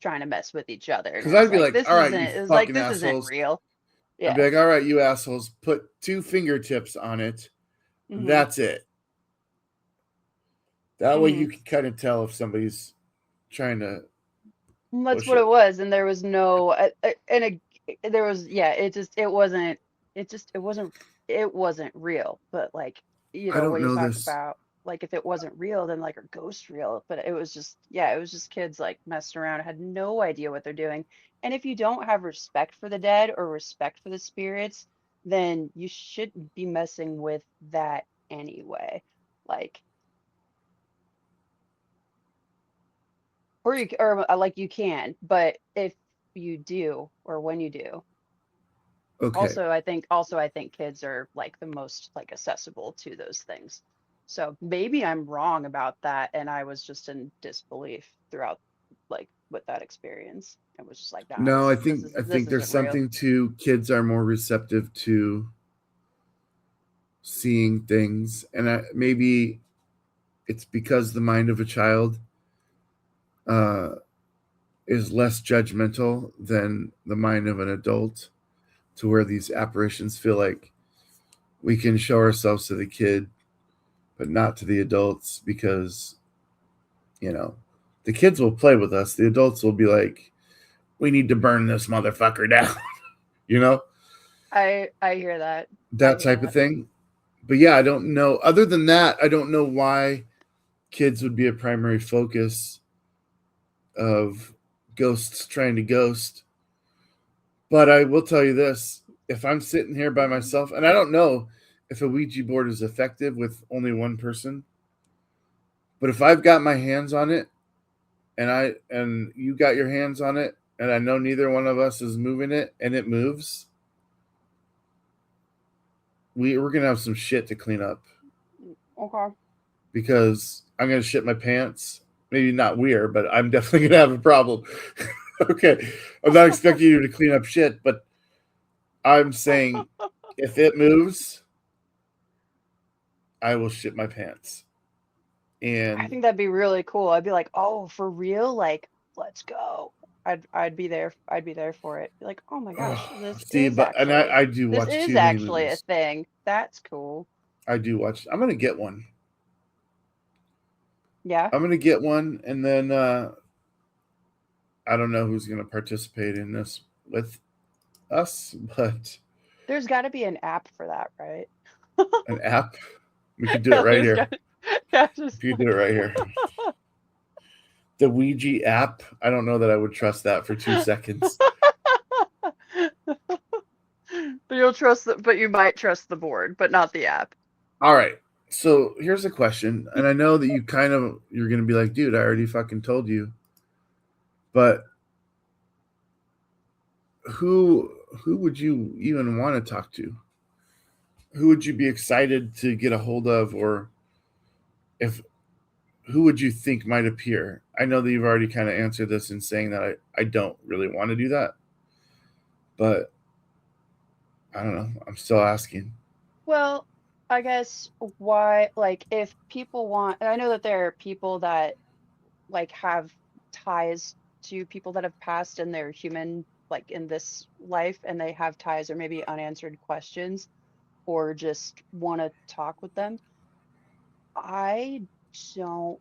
trying to mess with each other. And Because I'd be like, all right, you it was like, fucking this isn't assholes. real. I'd be Yeah. like, all right, you assholes, put 2 fingertips on it. Hmm. That's it. That way Hmm. you can kind of tell if somebody's trying to That's push what it it. was. And there was no, there was, yeah, it wasn't real. But like, I don't when you know talk this. about, like, if it wasn't real, then like, are ghosts real? But it was just, yeah, it was just kids like messing around, had no idea what they're doing. And if you don't have respect for the dead or respect for the spirits, then you shouldn't be messing with that anyway. Like, like, you can, but if you do, or when you do. Okay. Also, I think kids are like the most like accessible to those things. So maybe I'm wrong about that, and I was just in disbelief throughout, like, with that experience. It was just like, nah, No, I this think there's isn't real. something to kids are more receptive to seeing things, and maybe it's because the mind of a child uh, is less judgmental than the mind of an adult, to where these apparitions feel like we can show ourselves to the kid, but not to the adults, because the kids will play with us. The adults will be like, we need to burn this motherfucker down, you know, I hear that. I that hear type of that. thing. But yeah, I don't know. Other than that, I don't know why kids would be a primary focus of ghosts trying to ghost. But I will tell you this: if I'm sitting here by myself, and I don't know if a Ouija board is effective with only one person, but if I've got my hands on it, and you got your hands on it, and I know neither one of us is moving it, and it moves, we're gonna have some shit to clean up. Okay. because I'm going to shit my pants. Maybe not weird, but I'm definitely going to have a problem. Okay. I'm not expecting you to clean up shit, but I'm saying if it moves, I will shit my pants. I And think that'd be really cool. I'd be like, oh, for real? Like, let's go. I'd be there. I'd be there for it. Be like, oh my gosh, see, I do this watch is too many actually a movies. thing. That's cool. I do watch. I'm going to get one. Yeah. I'm going to get one, and then I don't know who's going to participate in this with us, but There's got to be an app for that, right? an app. We could do it Yeah, right there's here. got. Yeah, just We could do it right here. The Ouija app. I don't know that I would trust that for 2 seconds. But you'll trust the, but you might trust the board, but not the app. All right. So here's a question, and I know that you're gonna be like, dude, I already fucking told you. But who would you even want to talk to? Who would you be excited to get a hold of, or if who would you think might appear? I know that you've already kind of answered this in saying that I don't really want to do that, but I don't know. I'm still asking. Well, I guess why, like, if people want, and I know that there are people that like have ties to people that have passed in their human, like in this life, and they have ties or maybe unanswered questions or just want to talk with them. I don't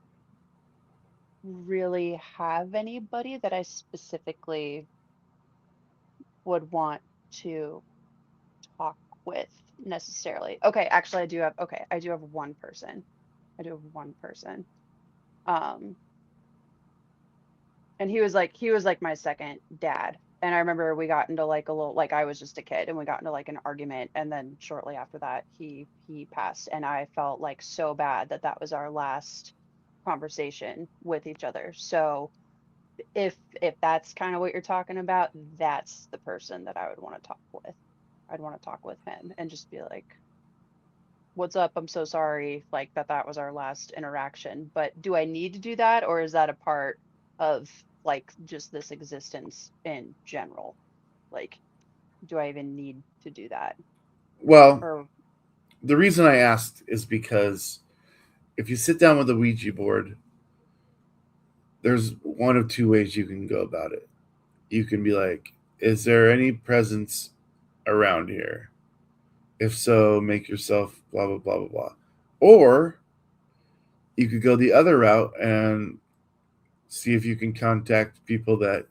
really have anybody that I specifically would want to talk with necessarily. Okay, actually I do have one person. I do have one person. Um, and he was like my second dad. And I remember we got into like a little, like I was just a kid and we got into like an argument, and then shortly after that he passed, and I felt like so bad that that was our last conversation with each other. So if that's kind of what you're talking about, that's the person that I would want to talk with. I'd want to talk with him and just be like, what's up? I'm so sorry, like that was our last interaction. But do I need to do that, or is that a part of like just this existence in general? Like, do I even need to do that? Well, Or the reason I asked is because if you sit down with a Ouija board, there's one of two ways you can go about it. You can be like, is there any presence around here? If so, make yourself blah, blah, blah, blah, blah. Or you could go the other route and see if you can contact people that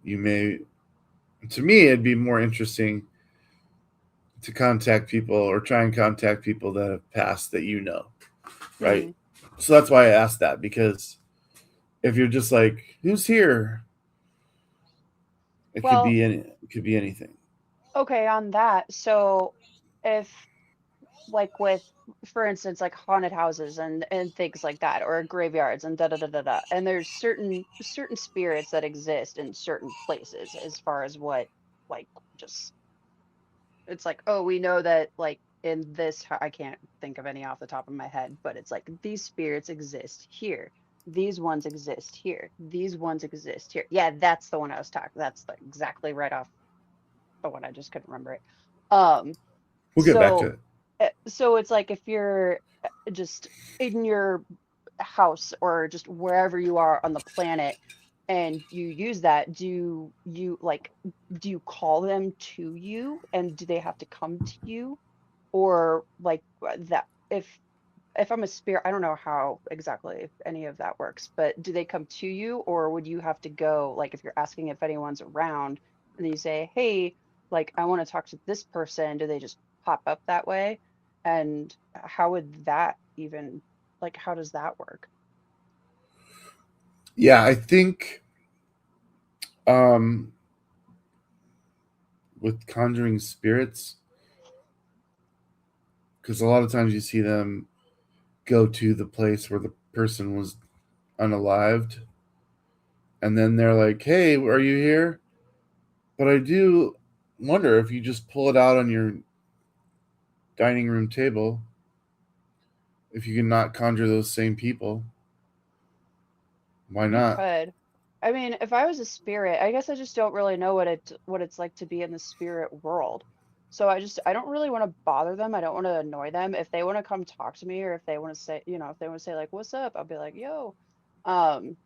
you may. To me, it'd be more interesting to contact people or try and contact people that have passed that you know, right? mm, So that's why I asked that, because if you're just like, who's here? It could well, be anything. okay, on that. So if like with, for instance, like haunted houses and things like that, or graveyards and da da da da da, and there's certain spirits that exist in certain places, as far as what, like, just, it's like, oh, we know that like in this I can't think of any off the top of my head, but it's like these spirits exist here, these ones exist here, these ones exist here. Yeah, that's the one I was talking, that's the, exactly right off the one, I just couldn't remember it. um We'll get back to so it. so it's like if you're just in your house or just wherever you are on the planet and you use that, do you like, do you call them to you, and do they have to come to you, or like that, if I'm a spirit, I don't know how exactly any of that works, but do they come to you, or would you have to go, like if you're asking if anyone's around and then you say, hey, like I want to talk to this person, do they just pop up that way? And how would that even, like, how does that work? Yeah, I think um, with conjuring spirits, because a lot of times you see them go to the place where the person was unalived, and then they're like, "Hey, are you here?" But I do wonder if you just pull it out on your dining room table If you can not conjure those same people, why You not? could. I mean, if I was a spirit, I guess I just don't really know what it's like to be in the spirit world. So I don't really want to bother them. I don't want to annoy them. If they want to come talk to me or if they want to say, if they want to say like, "What's up?" I'll be like, "Yo." Um,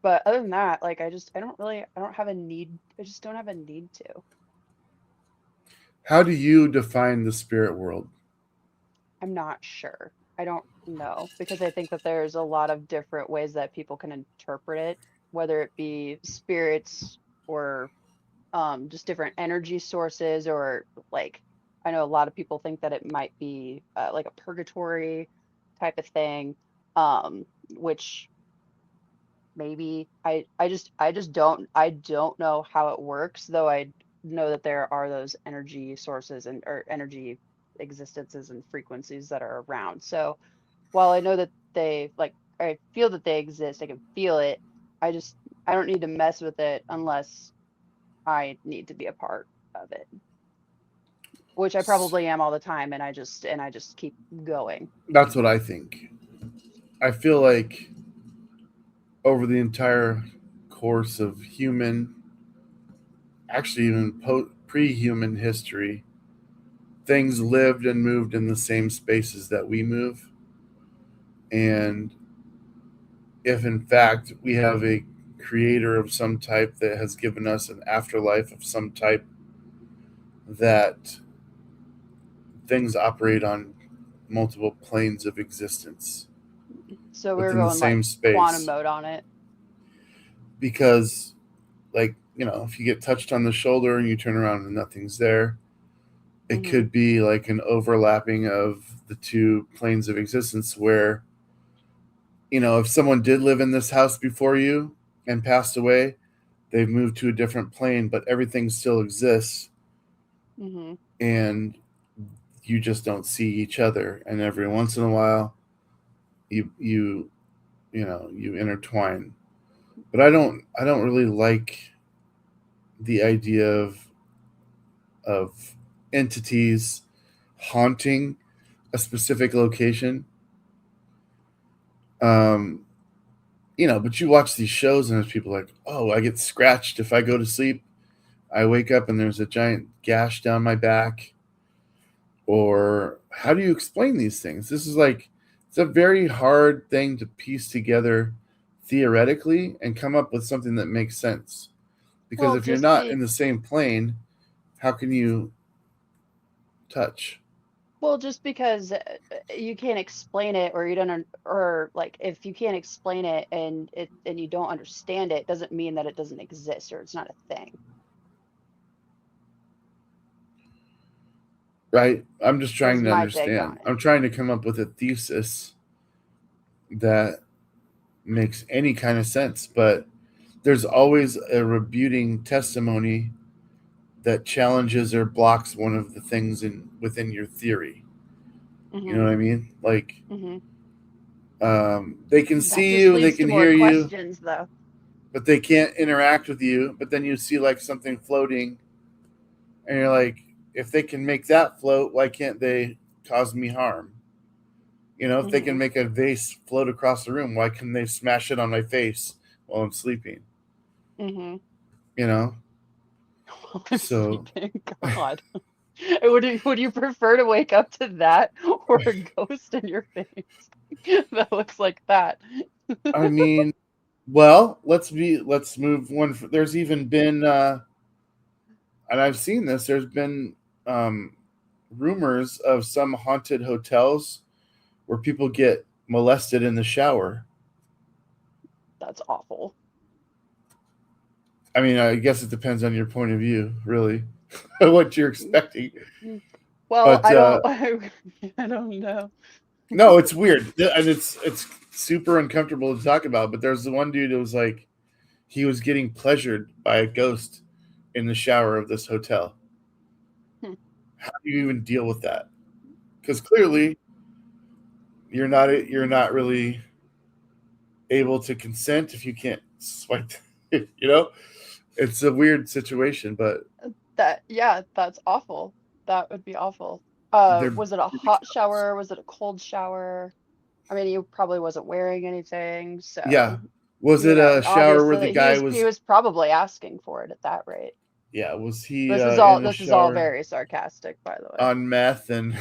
but other than that, like I don't have a need. I just don't have a need to. How do you define the spirit world? I'm not sure. I don't know because I think that there's a lot of different ways that people can interpret it, whether it be spirits or just different energy sources, or like I know a lot of people think that it might be like a purgatory type of thing, which maybe I don't know how it works, though I know that there are those energy sources and or energy existences and frequencies that are around. So while I know that they like I feel that they exist, I can feel it. I just I don't need to mess with it unless I need to be a part of it, which I probably am all the time, and I just keep going. That's what I think. I feel like over the entire course of human, actually even pre-human history, things lived and moved in the same spaces that we move. And if in fact we have a creator of some type that has given us an afterlife of some type, that things operate on multiple planes of existence So we're within the going like same quantum space. mode on it. Because, like, if you get touched on the shoulder and you turn around and nothing's there, it Hmm. could be like an overlapping of the two planes of existence where, if someone did live in this house before you and passed away, they've moved to a different plane, but everything still exists, Hmm. and you just don't see each other. And every once in a while, you intertwine. But I don't really like the idea of entities haunting a specific location. Um, but you watch these shows and there's people like, oh, I get scratched if I go to sleep. I wake up and there's a giant gash down my back. Or how do you explain these things? This is like, it's a very hard thing to piece together theoretically and come up with something that makes sense. Because Well, if you're not in the same plane, how can you touch? just because you can't explain it, or you don't, or like if you can't explain it and you don't understand it, doesn't mean that it doesn't exist or it's not a thing. Right? I'm just Is trying to my take understand. on it. I'm trying to come up with a thesis that makes any kind of sense, but there's always a rebuting testimony that challenges or blocks one of the things within your theory. You know Hmm. what I mean? Like, Hmm. they can That see just you, they leads to can more hear you, questions, though. but they can't interact with you. But then you see like something floating, and you're like, if they can make that float, why can't they cause me harm? If they Hmm. can make a vase float across the room, why can they smash it on my face while I'm sleeping? Hmm. You know? While I'm So, sleeping, God. Would you prefer to wake up to that or a ghost in your face that looks like that? I mean, well, let's move one. There's even been, and I've seen this. There's been um, rumors of some haunted hotels where people get molested in the shower. That's awful. I mean, I guess it depends on your point of view, really, what you're expecting. Mm. Well, But I don't I don't know. no, it's weird, and it's super uncomfortable to talk about. But there's the one dude who was like, he was getting pleasured by a ghost in the shower of this hotel. Hmm. How do you even deal with that? Because clearly you're not really able to consent if you can't swipe. you know, it's a weird situation, but That, yeah, that's awful. That would be awful. They're Was it a hot shower? Was it a cold shower? I mean, he probably wasn't wearing anything, yeah. so Was it a shower where the obviously guy he was? was probably asking for it at that rate. Yeah, was he This is all in a this is all shower very sarcastic, by the way. on meth and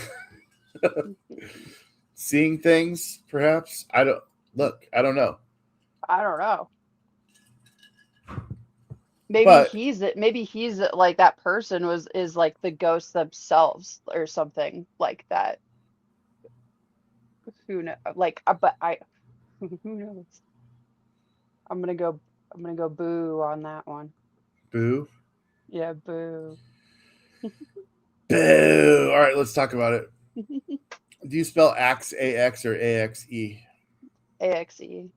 seeing things? Perhaps I don't look. I don't know, I don't know. but Maybe he's like that person is like the ghosts themselves or something like that. Who know? Like, but I who knows? I'm gonna go boo on that one. boo, Yeah, boo. boo. All right, let's talk about it. Do you spell axe AX or AXE? AXE.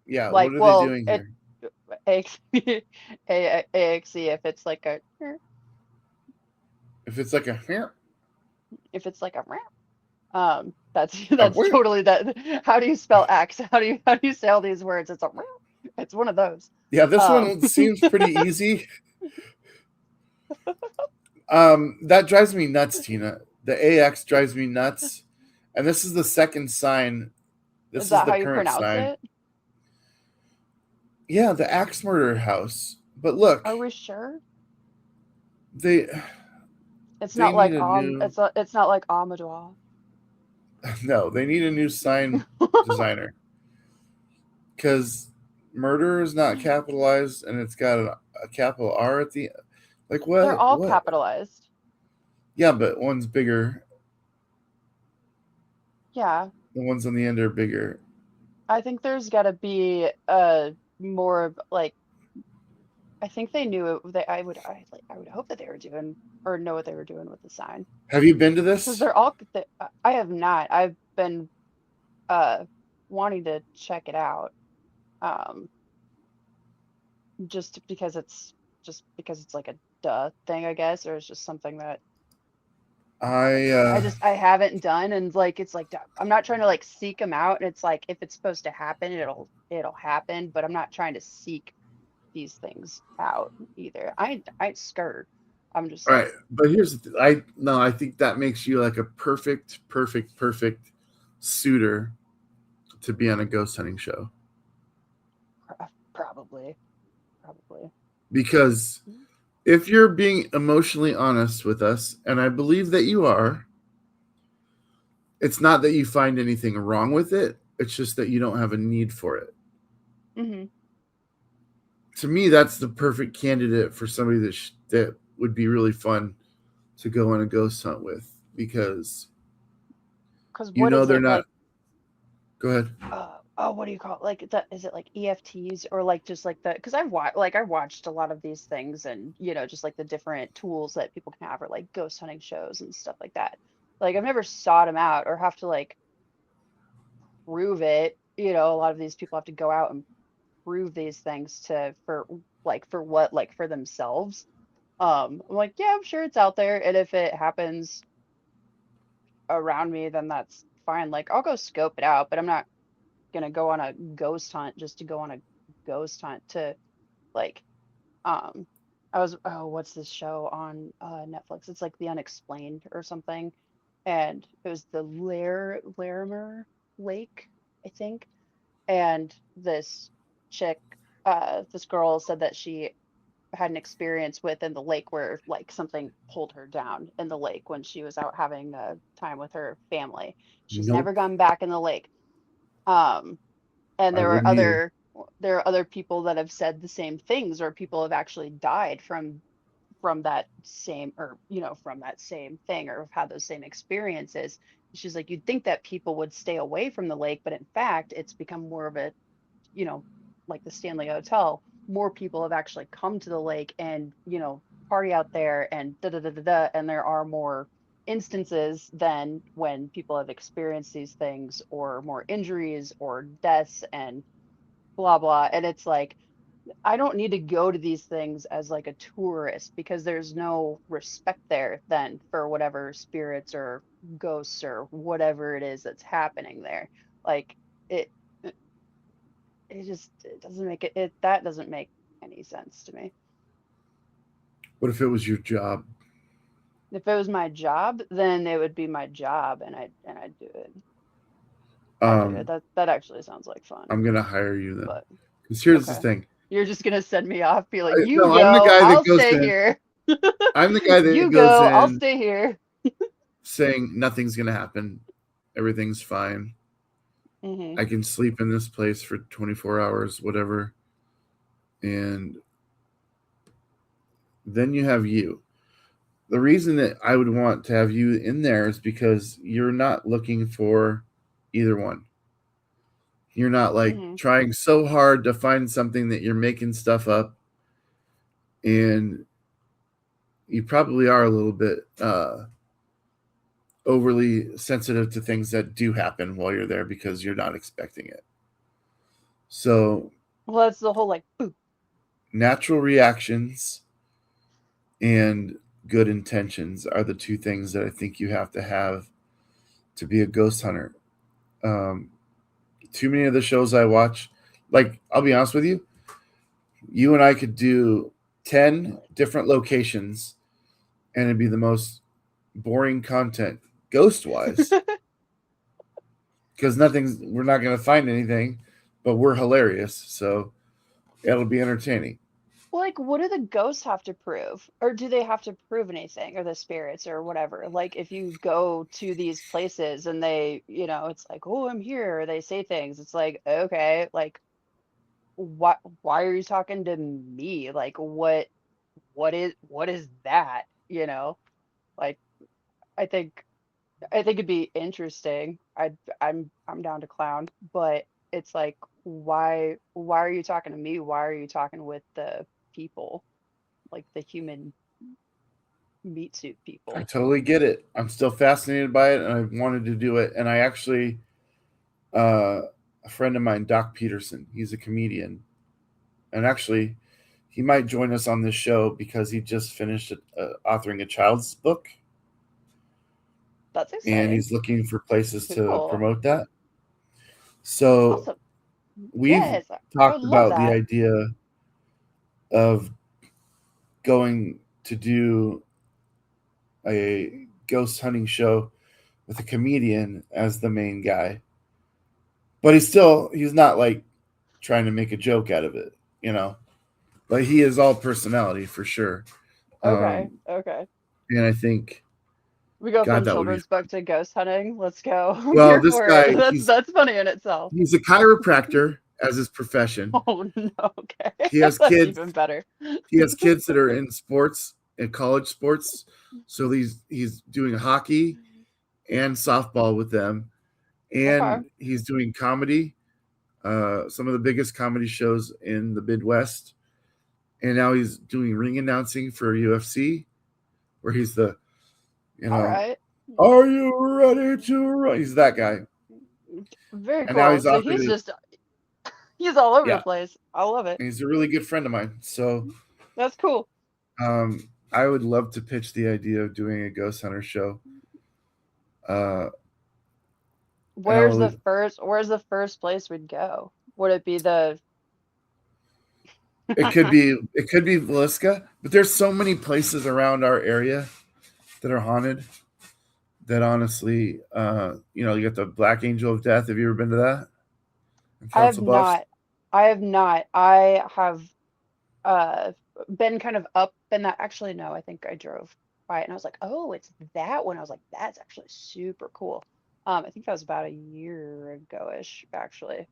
Yeah, what Like, are they well, doing it here? AX, AXE if it's like a If it's like a if it's like a that's a that's totally that. How do you spell X? How do you say all these words? It's one of those. yeah, this Um, one seems pretty easy. That drives me nuts, Tina. The AX drives me nuts. And this is the second sign. is This is that the how you current pronounce sign. it? Yeah, the axe murder house. But look, Are we sure? they It's they not need like a new it's not like Amador. no, they need a new sign designer. Because murder is not capitalized and it's got a capital R at the like They're what? all What? capitalized. Yeah, but one's bigger. Yeah, The ones on the end are bigger. I think there's got to be more of like I think they knew it. I would hope that they were doing or know what they were doing with the sign Have you been to because this? I have not. I've been uh wanting to check it out. Um, just because it's like a duh thing, I guess, or it's just something that I uh I haven't done, and like it's like I'm not trying to like seek them out, and it's like if it's supposed to happen, it'll happen, but I'm not trying to seek these things out either. I ain't scared. I'm just all right, like but here's the I think that makes you like a perfect suitor to be on a ghost hunting show probably, probably. because if you're being emotionally honest with us, and I believe that you are, it's not that you find anything wrong with it. It's just that you don't have a need for it. Mm-hmm. To me, that's the perfect candidate for somebody that would be really fun to go on a ghost hunt with because Because what is they're it not. like? Go ahead. Oh, what do you call it? Like that? Is it like EFTs or like just like the? Because I watched a lot of these things and just like the different tools that people can have or like ghost hunting shows and stuff like that. Like I've never sought them out or have to like prove it. A lot of these people have to go out and prove these things for what like for themselves. I'm like, yeah, I'm sure it's out there, and if it happens around me, then that's fine. Like I'll go scope it out, but I'm not gonna go on a ghost hunt just to go on a ghost hunt to like um what's this show on Netflix? It's like The Unexplained or something. And it was the Larimer Lake, I think. And this girl said that she had an experience within the lake where like something pulled her down in the lake when she was out having time with her family. She's never Nope, gone back in the lake. Um, and I wouldn't either. there are other people that have said the same things, or people have actually died from that same or from that same thing or have had those same experiences. She's like, you'd think that people would stay away from the lake, but in fact, it's become more of a you know, like the Stanley Hotel, more people have actually come to the lake and, party out there and da da da da da. And there are more instances than when people have experienced these things or more injuries or deaths and blah blah. And it's like, I don't need to go to these things as like a tourist because there's no respect there then for whatever spirits or ghosts or whatever it is that's happening there. Like it it doesn't make it that doesn't make any sense to me. What if it was your job? If it was my job, then it would be my job, and I'd do it. I'd do it. Um, That actually sounds like fun. I'm gonna hire you then. But Because here's the okay, thing. you're just gonna send me off, be like, you No, I'm the go, guy that I'll goes stay in. here. I'm the guy that You goes go, I'll in stay here. saying nothing's gonna happen, everything's fine. Hmm. I can sleep in this place for 24 hours, whatever. And then you have you. The reason that I would want to have you in there is because you're not looking for either one. You're not like Hmm. trying so hard to find something that you're making stuff up. And you probably are a little bit overly sensitive to things that do happen while you're there because you're not expecting it. So, Well, that's the whole like, ooh, natural reactions and good intentions are the two things that I think you have to be a ghost hunter. Um, Too many of the shows I watch, like, I'll be honest with you, you and I could do 10 different locations and it'd be the most boring content ghost wise because we're not going to find anything, but we're hilarious. So it'll be entertaining. like, what do the ghosts have to prove? Or do they have to prove anything, or the spirits or whatever? Like, if you go to these places and they, it's like, oh, I'm here, or they say things, it's like, okay, like, why are you talking to me? Like, what is that? Like, I think I think it'd be interesting. I'm down to clown, but it's like, why are you talking to me? Why are you talking with the people, like the human meat suit I people? totally get it. I'm still fascinated by it and I wanted to do it. And I actually, uh, a friend of mine, Doc Peterson, he's a comedian. And actually, he might join us on this show because he just finished authoring a child's book That's and exciting. he's looking for places to Cool. promote that. So Awesome. we've Yes, I would talked love about the that. idea of going to do a ghost hunting show with a comedian as the main guy. But he's not like trying to make a joke out of it, you know. But he is all personality for sure. Okay, Um, okay. and I think, We go God, from that would be children's book fun. to ghost hunting. Let's go. I'm Well, here this for it. guy, That's funny in itself. he's a chiropractor as his profession. Oh no, okay. He has That's kids. even better. He has kids that are in sports, in college sports. So he's doing hockey and softball with them, Okay. and he's doing comedy. Some of the biggest comedy shows in the Midwest, and now he's doing ring announcing for UFC, where he's the, you All know, right. are you ready to run? He's that guy, Very and now cool. he's So offered he's it. just he's all over the Yeah, place. I love it. and he's a really good friend of mine. So That's cool. I would love to pitch the idea of doing a ghost hunter show. Uh, and I'll Where's the first place we'd go? Would it be the it could be Villisca, but there's so many places around our area that are haunted that honestly, you got the Black Angel of Death. Have you ever been to that in I have Council Bluffs? not. I have not. I have uh been kind of up in that. Actually, no, I think I drove by it and I was like, oh, it's that one. I was like, that's actually super cool. I think that was about a year ago-ish, actually.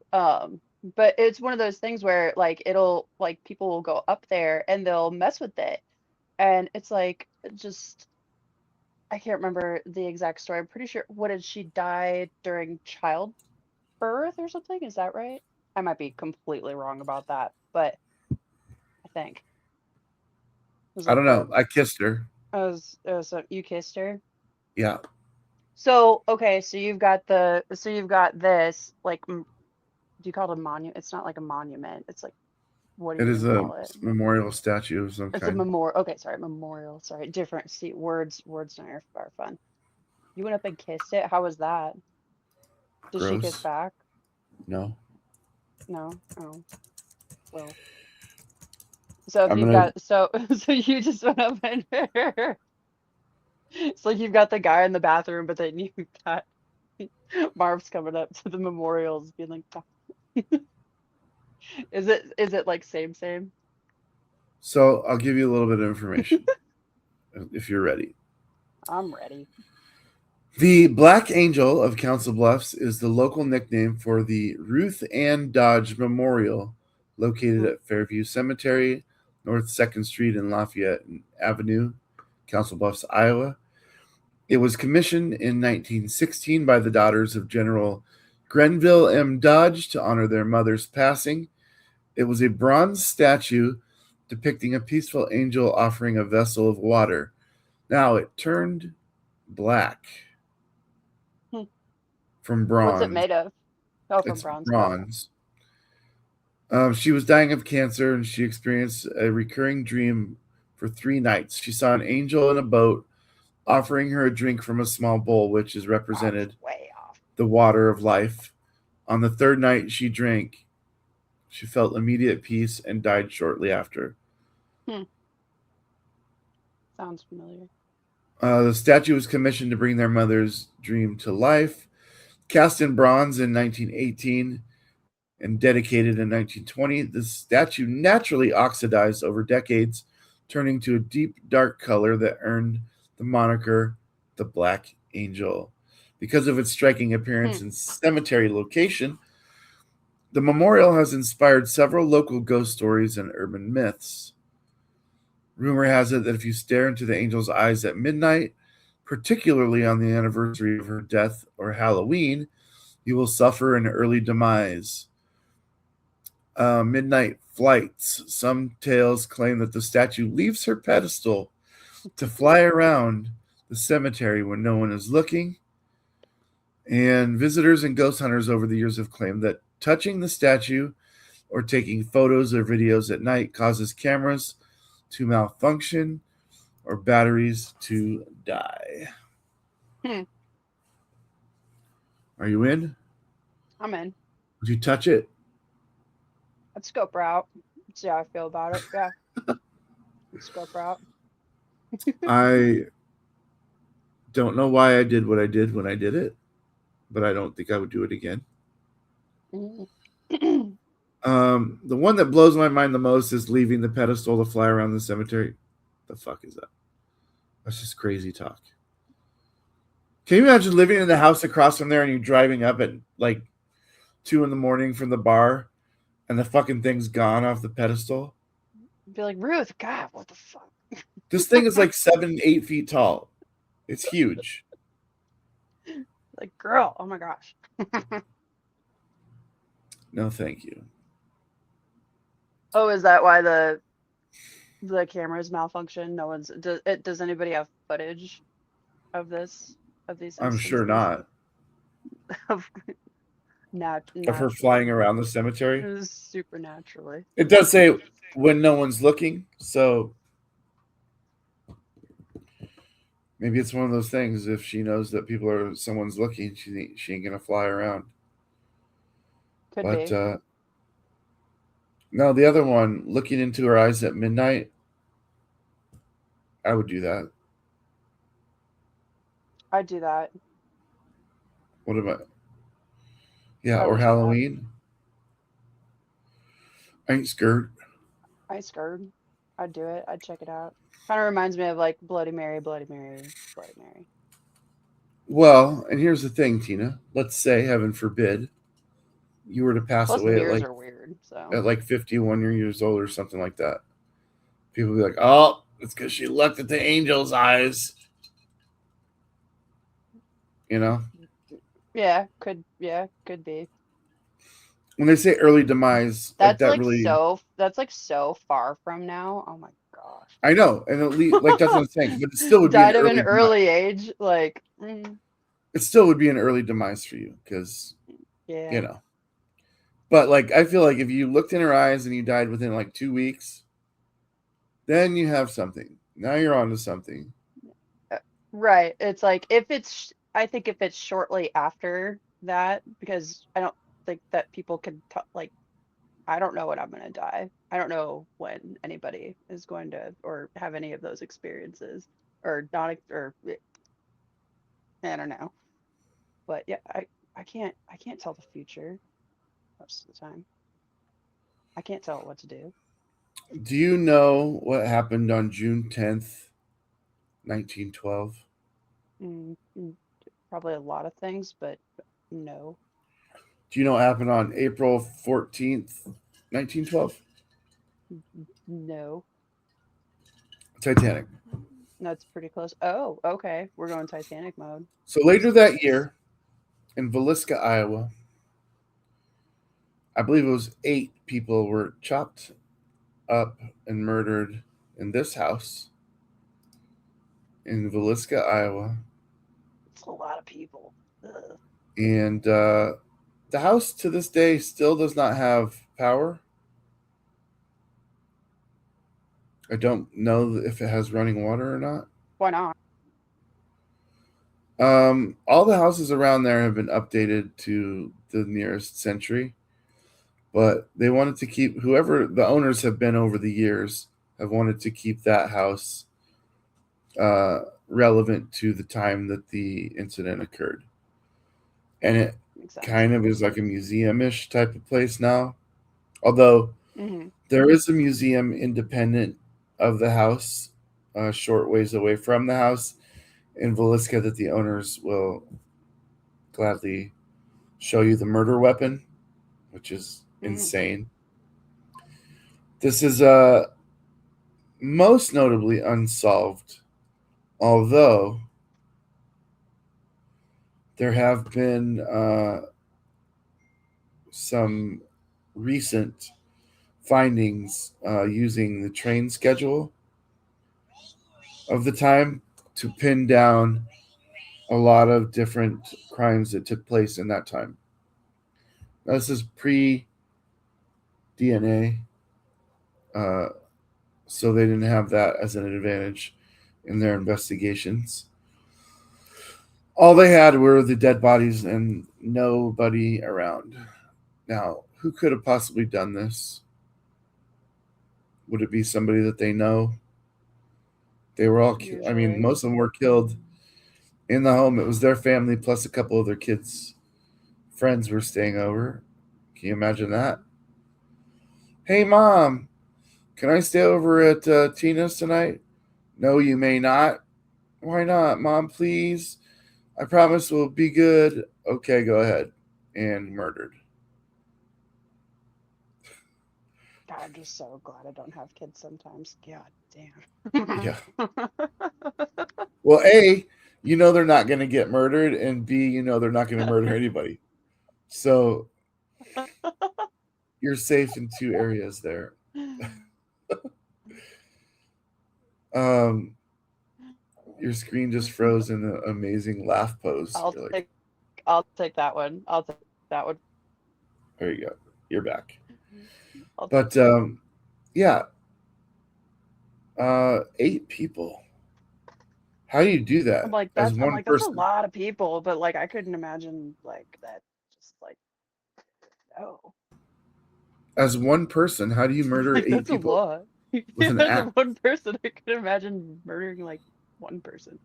But it's one of those things where like it'll like people will go up there and they'll mess with it. And it's like just I can't remember the exact story. I'm pretty sure what did she die during childbirth or something? Is that right? I might be completely wrong about that, but I think it was I like don't know. I kissed her. you kissed her. Yeah, So okay, so you've got this like do you call it a monument? It's not like a monument. It's like what do it you is even a call it? memorial statue of some It's a kind. memorial. Okay, sorry, memorial. Sorry, different. See, words are fun. You went up and kissed it. How was that? Did she kiss Gross. back? No, No. Oh, well. So if I'm you've gonna. got so so you just went up and It's like you've got the guy in the bathroom, but then you've got Marv's coming up to the memorials being like, "Oh." Is it like same? So I'll give you a little bit of information if you're ready. I'm ready. The Black Angel of Council Bluffs is the local nickname for the Ruth Ann Dodge Memorial located Hmm. at Fairview Cemetery, North 2nd Street and Lafayette Avenue, Council Bluffs, Iowa. It was commissioned in 1916 by the daughters of General Grenville M. Dodge to honor their mother's passing. It was a bronze statue depicting a peaceful angel offering a vessel of water. Now it turned black Hmm. from What's it bronze. made of? Oh, from It's bronze. Okay. bronze. She was dying of cancer and she experienced a recurring dream for 3 nights. She saw an angel in a boat offering her a drink from a small bowl, which is Wow, it's represented way off. the water of life. On the 3rd night she drank, she felt immediate peace and died shortly after. Hmm. Sounds familiar. The statue was commissioned to bring their mother's dream to life. Cast in bronze in 1918 and dedicated in 1920, the statue naturally oxidized over decades, turning to a deep dark color that earned the moniker the Black Angel. Because of its striking appearance and cemetery location, the memorial has inspired several local ghost stories and urban myths. Rumor has it that if you stare into the angel's eyes at midnight, particularly on the anniversary of her death or Halloween, you will suffer an early demise. Midnight flights. Some tales claim that the statue leaves her pedestal to fly around the cemetery when no one is looking. And visitors and ghost hunters over the years have claimed that touching the statue or taking photos or videos at night causes cameras to malfunction or batteries to die. Hmm. Are you in? I'm in. Would you touch it? Let's scope her out. See how I feel about it. Yeah. Let's scope her out. I don't know why I did what I did when I did it, but I don't think I would do it again. The one that blows my mind the most is leaving the pedestal to fly around the cemetery. The fuck is that? That's just crazy talk. Can you imagine living in the house across from there and you driving up at like 2 a.m. from the bar and the fucking thing's gone off the pedestal? Be like, Ruth, God, what the fuck? This thing is like 7, 8 feet tall. It's huge. Like, girl, oh my gosh. No, thank you. Oh, is that why the cameras malfunction? No one's does anybody have footage of this, of these I'm sure instances? not. Of Of her flying naturally. around the cemetery. Supernaturally. It does say when no one's looking, so maybe it's one of those things. If she knows that someone's looking, she ain't gonna fly around. Could But be. no, the other one, looking into her eyes at midnight, I would do that. I'd do that. What about? Yeah, I or would do that. Halloween. I ain't scared. I scared. I'd do it. I'd check it out. Kind of reminds me of like Bloody Mary, Bloody Mary, Bloody Mary. Well, and here's the thing, Tina. Let's say, heaven forbid, you were to pass Plus away mirrors are weird, so. at like 51 years old or something like that. People would be like, "Oh, it's because she looked at the angel's eyes." You know? Yeah, could be. When they say early demise, like That's that like really, so far from now. Oh my gosh. I know, and at least like that's what I'm saying, but it still would be an Died of an early demise. early age, like It still would be an early demise for you because yeah. you know. But like, I feel like if you looked in her eyes and you died within like 2 weeks, then you have something. Now you're on to something. Right. It's like I think if it's shortly after that, because I don't think that people can like, I don't know when I'm gonna die. I don't know when anybody is going to or have any of those experiences or not, or I don't know. But yeah, I can't tell the future most of the time. I can't tell it what to do. Do you know what happened on June 10th, 1912? Mm, mm, probably a lot of things, but no. Do you know what happened on April 14th, 1912? No. Titanic. That's pretty close. Oh, okay. We're going Titanic mode. So later that year, in Villisca, Iowa, I believe it was 8 people were chopped up and murdered in this house in Villisca, Iowa. It's a lot of people. Ugh. And the house to this day still does not have power. I don't know if it has running water or not. Why not? All the houses around there have been updated to the nearest century, but they wanted to keep whoever the owners have been over the years have wanted to keep that house relevant to the time that the incident occurred. And it Makes sense. kind of is like a museum-ish type of place now. Although Hmm. there is a museum independent of the house, a short ways away from the house in Villisca that the owners will gladly show you the murder weapon, which is Hmm. insane. This is most notably unsolved, although there have been some recent findings using the train schedule of the time to pin down a lot of different crimes that took place in that time. Now, this is pre DNA, so they didn't have that as an advantage in their investigations. All they had were the dead bodies and nobody around. Now, who could have possibly done this? Would it be somebody that they know? They were all, I mean, Usually. most of them were killed in the home. It was their family plus a couple of their kids' friends were staying over. Can you imagine that? Hey, mom, can I stay over at Tina's tonight? No, you may not. Why not, mom, please? I promise we'll be good. Okay, go ahead. And murdered. God, I'm just so glad I don't have kids sometimes. God damn. Yeah. Well, A, you know they're not going to get murdered, and B, you know they're not going to murder anybody. So you're safe in 2 areas there. Your screen just froze in an amazing laugh pose. I'll You're like, take I'll take that one. I'll take that one. there you go. You're back. I'll take But yeah, 8 people. How do you do that as I'm one like that's a person? lot of people, but like I couldn't imagine like that just like no. As one person, how do you murder Like eight that's a people lot. with an As a axe? one person, I could imagine murdering like one person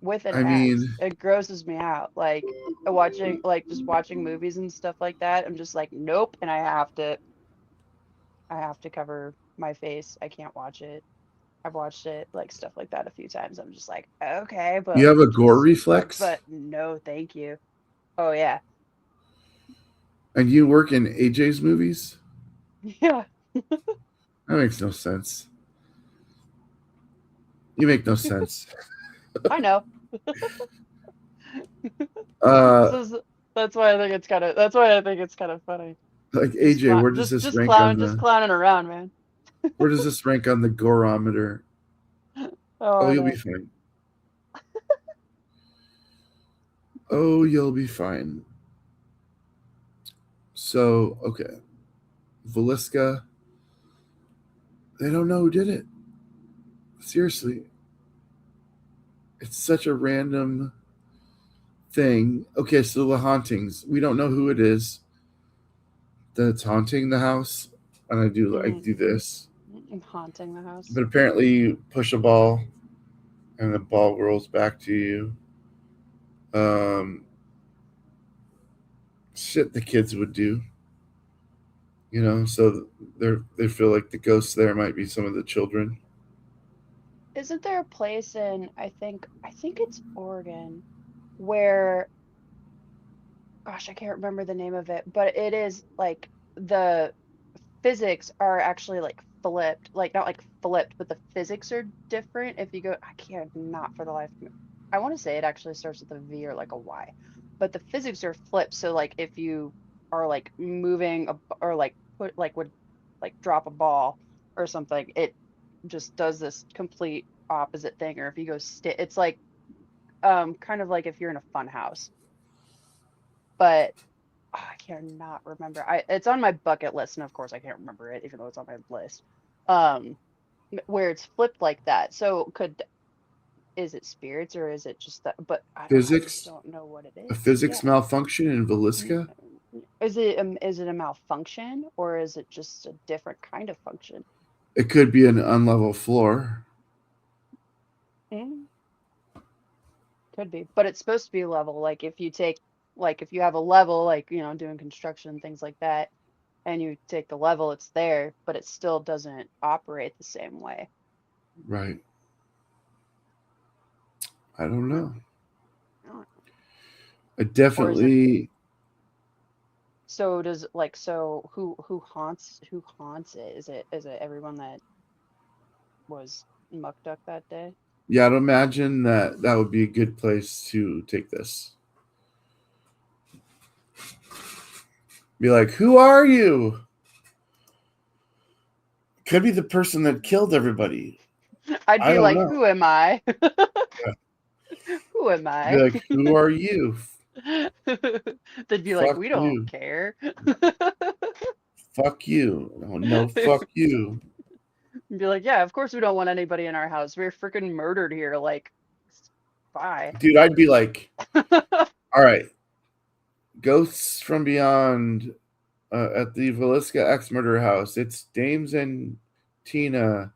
with an I axe. mean, It grosses me out. Like just watching movies and stuff like that. I'm just like, nope, and I have to cover my face. I can't watch it. I've watched it, like stuff like that a few times. I'm just like, okay, you have a gore just, reflex, but no, thank you. Oh yeah, and you work in AJ's movies. yeah. That makes no sense. You make no sense. I know. Uh, This is that's why I think it's kind of that's why I think it's kind of funny. like AJ, where does this rank on Just the? clowning around, man. Where does this rank on the gorometer? Oh, Oh, I you'll be know. fine. Oh, you'll be fine. So, okay, Velisca. They don't know who did it. Seriously, it's such a random thing. Okay, so the hauntings. We don't know who it is that's haunting the house. And I do Hmm. this. I'm haunting the house. But apparently you push a ball and the ball rolls back to you. Shit the kids would do, so they feel like the ghosts there might be some of the children. Isn't there a place in I think it's Oregon where gosh, I can't remember the name of it, but it is like the physics are actually like flipped, like not like flipped, but the physics are different. If you go, I can't not for the life of me. I want to say it actually starts with a V or like a Y, but the physics are flipped. So like if you are like moving or like put like would like drop a ball or something, it just does this complete opposite thing. Or if you go it's like kind of like if you're in a fun house, but I cannot remember. It's on my bucket list, and of course I can't remember it, even though it's on my list. Um, where it's flipped like that. So is it spirits or is it just that? But I just Physics, don't know what it a is. physics Yeah. malfunction in N- Velisca. is it a malfunction or is it just a different kind of function? It could be an unlevel floor. Mm, could be, but it's supposed to be level. Like if you take, like if you have a level, like doing construction things like that, and you take the level, it's there, but it still doesn't operate the same way. Right. I don't know. Oh. I Or is it definitely. so does like so who haunts it? Is it everyone that was muck duck that day? Yeah, I'd imagine that would be a good place to take this. Be like, who are you? Could be the person that killed everybody. I'd I be don't like, know. who am I? Yeah. Who am Be I? like, who are you? They'd be like, Fuck we don't you. care. Fuck you. No, no, fuck you. Be like, yeah, of course we don't want anybody in our house. We're freaking murdered here. Like, bye. Dude, I'd be like, all right, ghosts from beyond at the Velisca X murder house. It's Dames and Tina.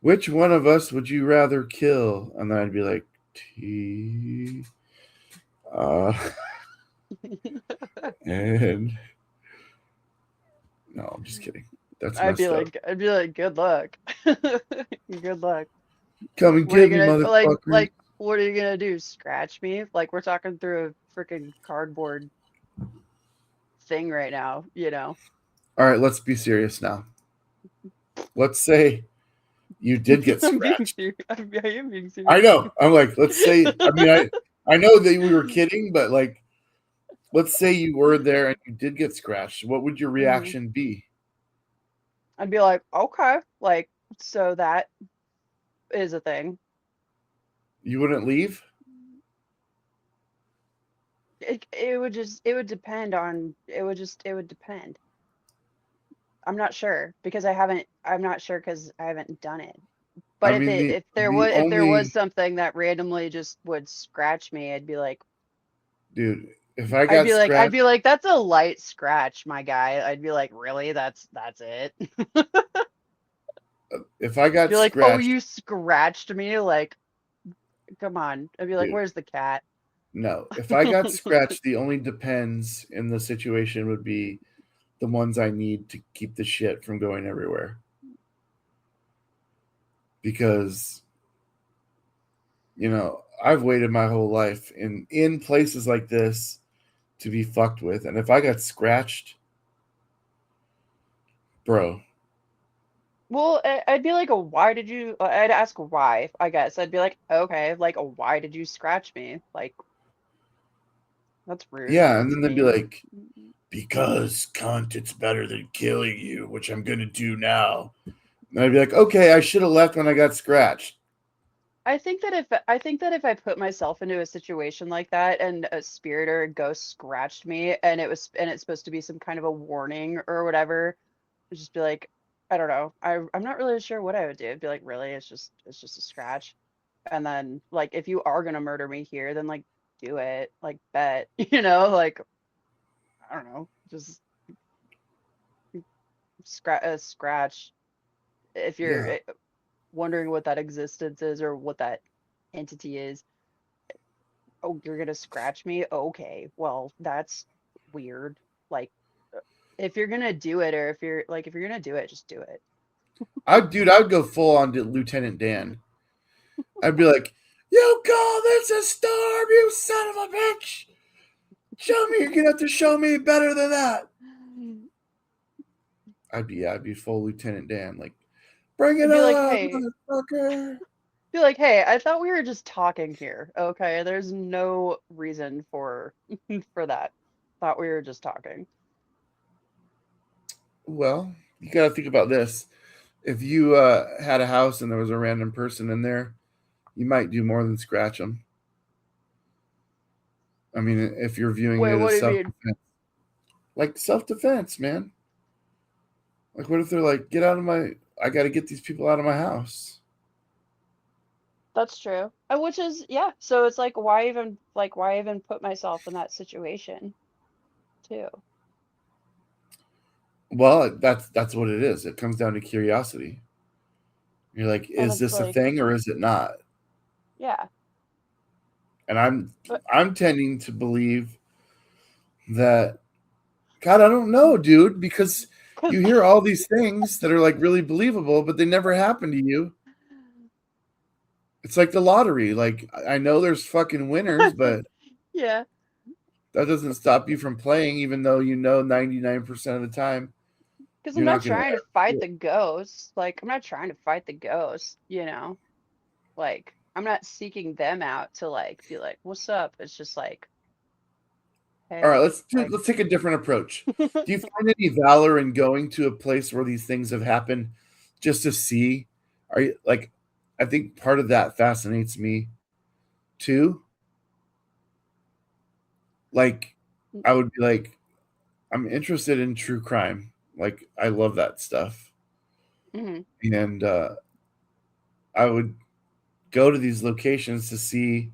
Which one of us would you rather kill? And then I'd be like, T. Uh, and no, I'm just kidding. That's messed up. I'd be like, good luck. Good luck. Come and What are you get me, gonna motherfucker. what are you gonna do? Scratch me? Like we're talking through a freaking cardboard thing right now, All right, let's be serious now. Let's say you did get I'm being scratched. serious. I am being I serious. know. I'm like, let's say, I know that we were kidding, but like, let's say you were there and you did get scratched. What would your hmm reaction be? I'd be like, okay, like so that is a thing. You wouldn't leave? It would depend on it would depend. I'm not sure because I'm not sure because I haven't done it. I But mean, the if there was only something that randomly just would scratch me, dude, if I got I'd scratched, be like, that's a light scratch, my guy. I'd be like, really? That's it? if I got Be like, oh, scratched, you scratched me? Like, come on. I'd be like, dude, where's the cat? no. If I got scratched, the only depends in the situation would be the ones I need to keep the shit from going everywhere. Because I've waited my whole life in places like this to be fucked with, and if I got scratched, bro, Well, I'd be like, why did you? I'd ask why, I guess. I'd be like, okay, like, why did you scratch me? Like, that's rude. yeah, and That's then they'd be mean. like, because cunt, it's better than killing you, which I'm gonna do now. And I'd be like, okay, I should have left when I got scratched. I think that if I put myself into a situation like that and a spirit or a ghost scratched me and it's supposed to be some kind of a warning or whatever, I'd just be like, I don't know. I'm not really sure what I would do. I'd be like, really? It's just a scratch. And then like if you are gonna murder me here, then like do it. Like bet. Like I don't know. Just scratch if you're Yeah, wondering what that existence is or what that entity is. Oh, you're gonna scratch me? Okay, well, that's weird. Like, if you're gonna do it, or if you're gonna do it, just do it. I'd go full on to Lieutenant Dan. I'd be like, "You call this a storm, you son of a bitch! Show me, you're gonna have to show me better than that." I'd be full Lieutenant Dan, like, "Bring it Be like, on, hey, motherfucker!" be like, hey, I thought we were just talking here. Okay, there's no reason for for that. Thought we were just talking. Well, you gotta think about this. If you had a house and there was a random person in there, you might do more than scratch them. I mean, if you're viewing Wait, it what do as you mean? self-defense, like self-defense, man. Like, what if they're like, "Get out of my! I got to get these people out of my house." That's true. Which is, yeah. So it's like, why even put myself in that situation, too? Well, that's what it is. It comes down to curiosity. You're like, And is it's this a like, thing or is it not? yeah, And but I'm tending to believe that, God, I don't know, dude, because because you hear all these things that are like really believable, but they never happen to you. It's like the lottery. Like, I know there's fucking winners, but yeah, that doesn't stop you from playing, even though you know 99% of the time because I'm you're not not going to trying to ever fight do it. the ghosts. Like, I'm not trying to fight the ghosts, you know? Like, I'm not seeking them out to like be like, what's up? It's just like, All right, hey, like, let's take a different approach. Do you find any valor in going to a place where these things have happened just to see? Are you like, I think part of that fascinates me too. Like, I would be like, I'm interested in true crime. Like, I love that stuff. mm-hmm, And I would go to these locations to see,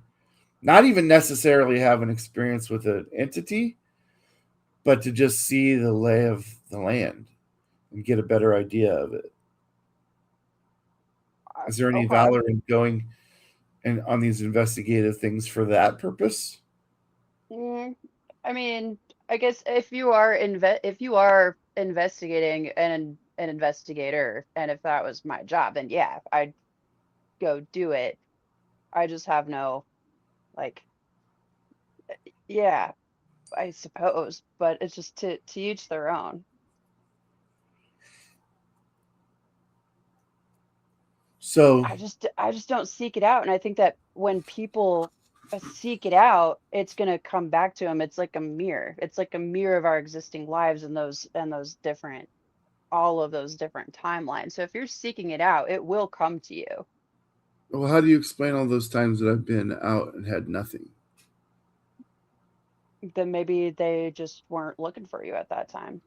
not even necessarily have an experience with an entity, but to just see the lay of the land and get a better idea of it. Is there any okay. valor in going and on these investigative things for that purpose? Mm, I mean, I guess if you are investigating an investigator, and if that was my job, then yeah, I'd go do it. I just have no like, yeah, I suppose, but it's just to each their own. So, I just don't seek it out, and I think that when people seek it out, it's gonna come back to them. It's like a mirror. It's like a mirror of our existing lives and those different all of those different timelines. So if you're seeking it out, it will come to you. well, how do you explain all those times that I've been out and had nothing? Then maybe they just weren't looking for you at that time.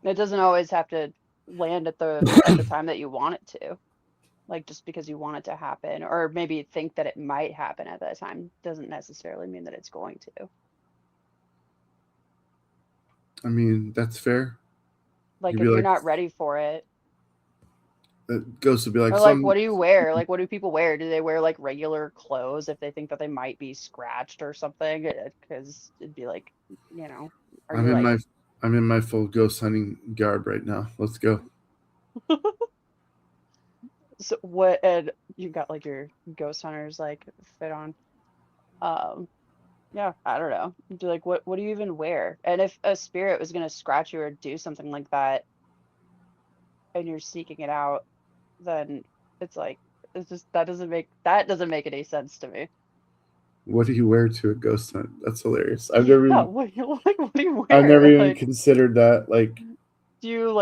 It doesn't always have to land at the time that you want it to. Like just because you want it to happen, or maybe think that it might happen at that time, doesn't necessarily mean that it's going to. I mean, that's fair. Like You'd be if you're like, not ready for it, the ghost would be like, or like some, what do you wear? Like what do people wear? Do they wear like regular clothes if they think that they might be scratched or something? Because it'd be like, are I'm you in like my I'm in my full ghost hunting garb right now. Let's go. so what? And you got like your ghost hunters like fit on. Um, yeah, I don't know. Do like what do you even wear? And if a spirit was gonna scratch you or do something like that, and you're seeking it out, then it's like it's just that doesn't make any sense to me. What do you wear to a ghost hunt? That's hilarious. Yeah, what do you I've never wear? even Like, considered that. Like, do you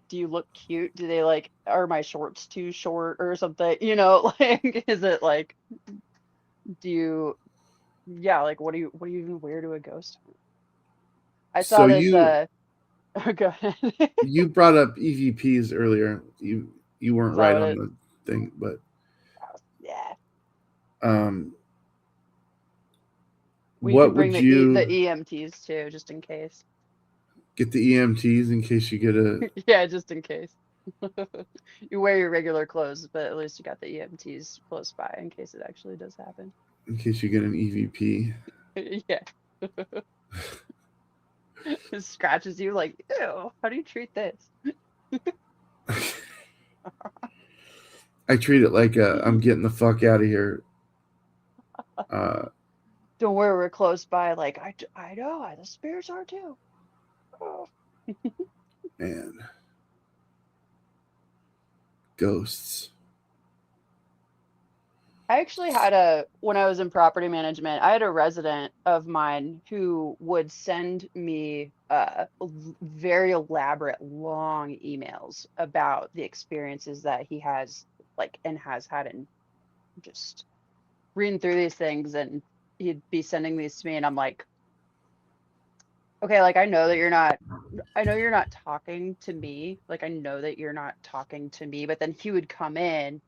do you look cute? Do they like are my shorts too short or something? Like is it like do you yeah, like what do you even wear to a ghost hunt? I so saw this you go ahead. you brought up EVPs earlier. You weren't Is that right what on it the thing, but yeah. um, We can what bring would the you EMTs too, just in case. get the EMTs in case you get a? Yeah, just in case. You wear your regular clothes, but at least you got the EMTs close by in case it actually does happen. In case you get an EVP. Yeah. It scratches you like, ew, how do you treat this? I treat it like I'm getting the fuck out of here. Don't worry, we're close by. Like, I know, the spirits are too. Oh. Man. Ghosts. I actually had when I was in property management, I had a resident of mine who would send me very elaborate, long emails about the experiences that he has, like, and has had, and just reading through these things, and he'd be sending these to me, and I'm like, okay, like, I know you're not talking to me. Like, I know that you're not talking to me, but then he would come in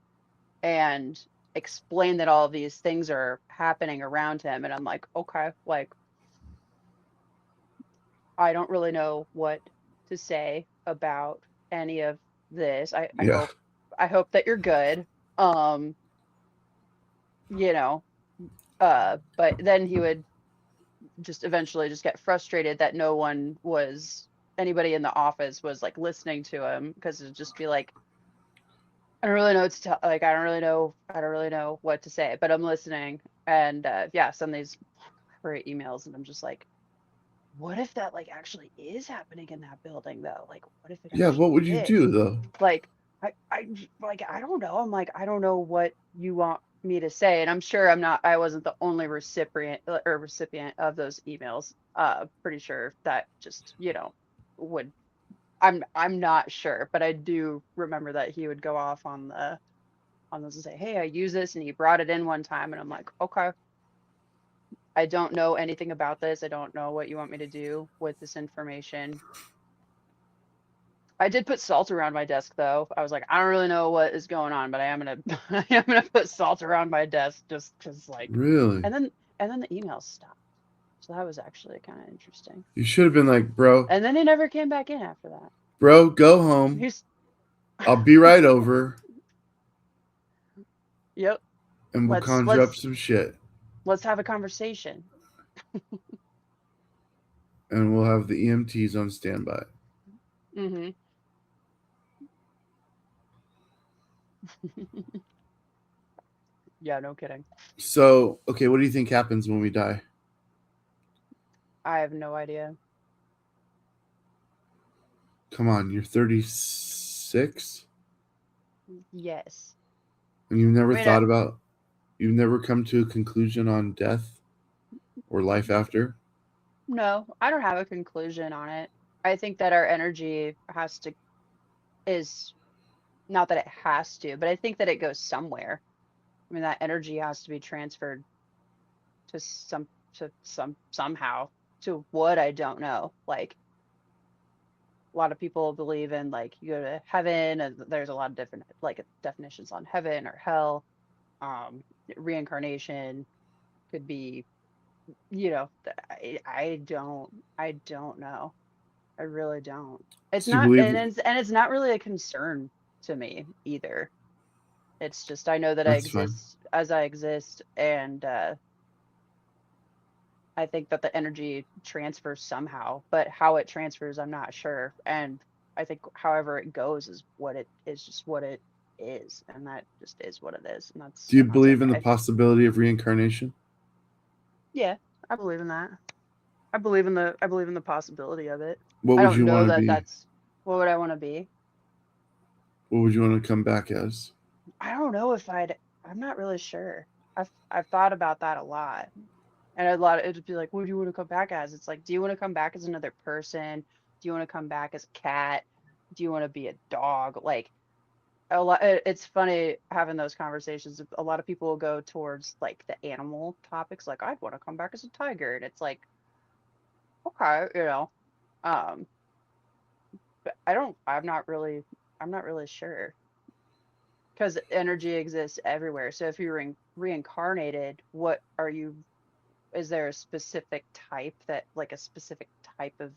and explain that all of these things are happening around him, and I'm like, okay, like, I don't really know what to say about any of this. Yeah. I hope that you're good. um you know but then he would just eventually just get frustrated that anybody in the office was like listening to him, because it'd just be like, I don't really know what to tell, like, I don't really know what to say, but I'm listening. And yeah, send these great emails, and I'm just like, what if that, like, actually is happening in that building though? Like, what if it Yeah, what actually would you is? do though? Like, like, I don't know. I'm like, I don't know what you want me to say. And I'm sure I wasn't the only recipient of those emails. Pretty sure that just, would, I'm not sure, but I do remember that he would go off on those and say, hey, I use this, and he brought it in one time, and I'm like, okay, I don't know anything about this. I don't know what you want me to do with this information. I did put salt around my desk though. I was like, I don't really know what is going on, but I am gonna I am gonna put salt around my desk just because, like, Really? and then the emails stopped. So that was actually kind of interesting. You should have been like, bro, And then he never came back in after that. go home. He's I'll be right over. Yep. And we'll Let's conjure up let's some shit. let's have a conversation. And we'll have the EMTs on standby. Mm-hmm. Yeah, no kidding. So, okay, what do you think happens when we die? I have no idea. Come on, you're 36? Yes. And you've never come to a conclusion on death or life after? No, I don't have a conclusion on it. I think that our energy is not that it has to, but I think that it goes somewhere. I mean, that energy has to be transferred to somehow to what, I don't know. Like, a lot of people believe in, like, you go to heaven, and there's a lot of different, like, definitions on heaven or hell. Reincarnation could be, I don't know. I really don't. It's So you not, believe and it's not really a concern to me either. It's just, I know that I that's fine. exist as I exist, and I think that the energy transfers somehow, but how it transfers, I'm not sure. And I think however it goes is just what it is, and that just is what it is, and Do you that's believe in the okay. possibility of reincarnation? Yeah, I believe in that. I believe in the possibility of it. What I would don't you know want to that be? that's what would I want to be. What would you want to come back as? I don't know if I'm not really sure. I've thought about that a lot. And a lot of it'd be like, what do you want to come back as? It's like, do you want to come back as another person? Do you want to come back as a cat? Do you want to be a dog? Like, it's funny having those conversations. A lot of people will go towards, like, the animal topics, like, I'd want to come back as a tiger. And it's like, okay, um, but I'm not really sure, because energy exists everywhere. So if you're reincarnated, is there a specific type, that, like, a specific type of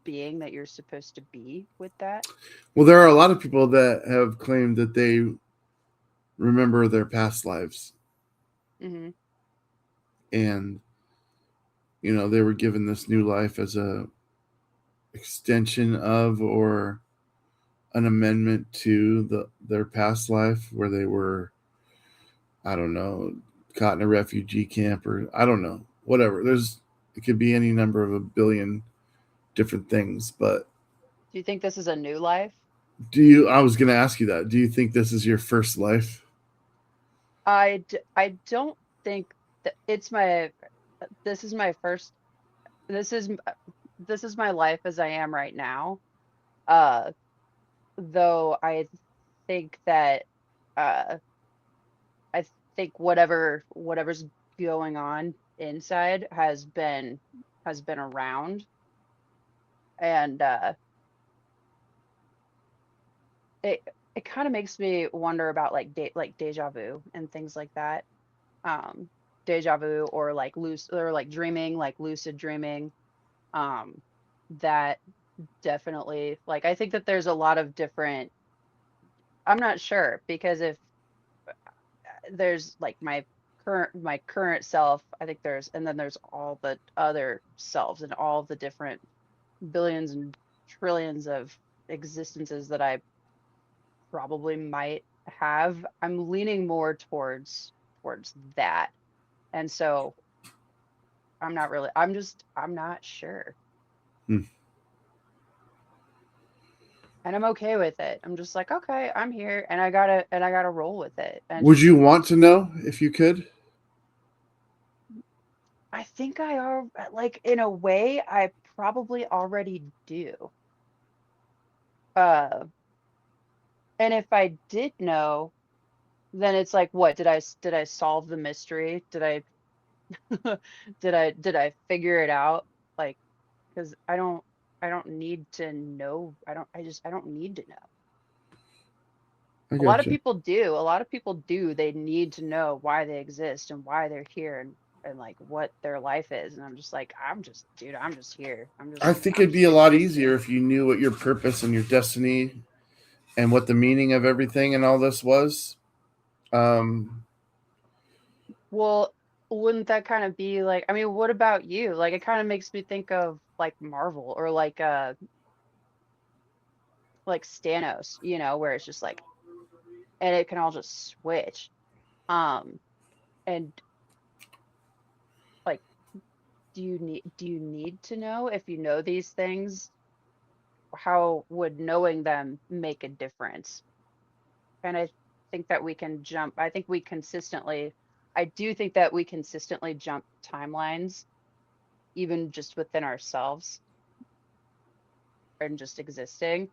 being that you're supposed to be with that. Well, there are a lot of people that have claimed that they remember their past lives, Mm-hmm. and they were given this new life as a extension of or an amendment to their past life where they were, I don't know, caught in a refugee camp, or I don't know, whatever. It could be any number of a billion different things. But Do you think this is a new life? I was going to ask you that. Do you think this is your first life? I don't think that it's my this is my first this is this is my life as I am right now. Uh, though I think that uh I think whatever's going on inside has been around, and it it kind of makes me wonder about like deja vu and things like that. Um, Deja vu, or like dreaming, like lucid dreaming. Um, that definitely, like, I think that there's a lot of different. I'm not sure, because if there's like my current self, I think and then there's all the other selves and all the different billions and trillions of existences that I probably might have. I'm leaning more towards that. And so I'm not sure. Hmm. And I'm okay with it. I'm just like, okay, I'm here, and I gotta roll with it. And Would just, you want to know if you could? I think I are, like, in a way I probably already do. Uh, and if I did know, then it's like, what did I solve the mystery? Did I did I figure it out? Like, because I don't need to know. I don't need to know. I A lot of gotcha. people do. A lot of people do. They need to know why they exist and why they're here, and like what their life is. And I'm just like, dude, I'm just here. I think I'm it'd be just a lot easier existing. if you knew what your purpose and your destiny and what the meaning of everything and all this was. Um, Well, wouldn't that kind of be like, I mean, what about you? Like, it kind of makes me think of like Marvel, or like Stanos, where it's just like, and it can all just switch. Um, and like, do you need to know? If you know these things, how would knowing them make a difference? And I think that we can jump. I do think that we consistently jump timelines, even just within ourselves and just existing.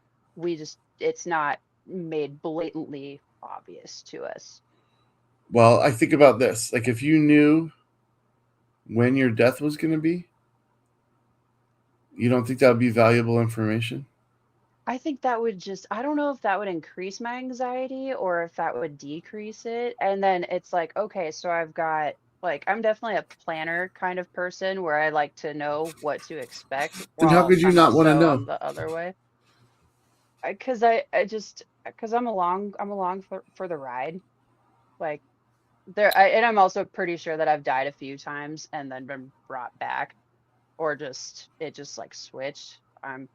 It's not made blatantly obvious to us. well, I think about this. Like, if you knew when your death was going to be, you don't think that would be valuable information? I think that would just, I don't know if that would increase my anxiety or if that would decrease it. And then it's like, okay, so I'm definitely a planner kind of person, where I like to know what to expect, Then how while could you I'm not want to also know? on the other way. Because I'm along for the ride. Like, and I'm also pretty sure that I've died a few times and then been brought back, or it just like switched. I'm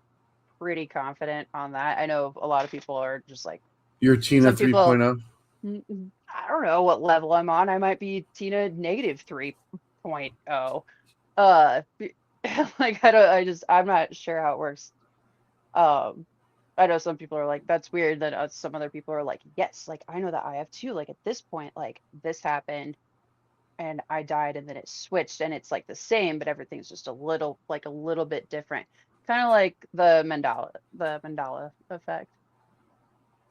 pretty confident on that. I know a lot of people are just like, You're Tina some people, 3.0. I don't know what level I'm on. I might be Tina negative 3.0. Uh, like, I'm not sure how it works. Um, I know some people are like, that's weird. Then some other people are like, yes, like, I know that I have too. Like, at this point, like, this happened and I died, and then it switched, and it's like the same, but everything's just a little bit different. Kind of like the Mandela effect,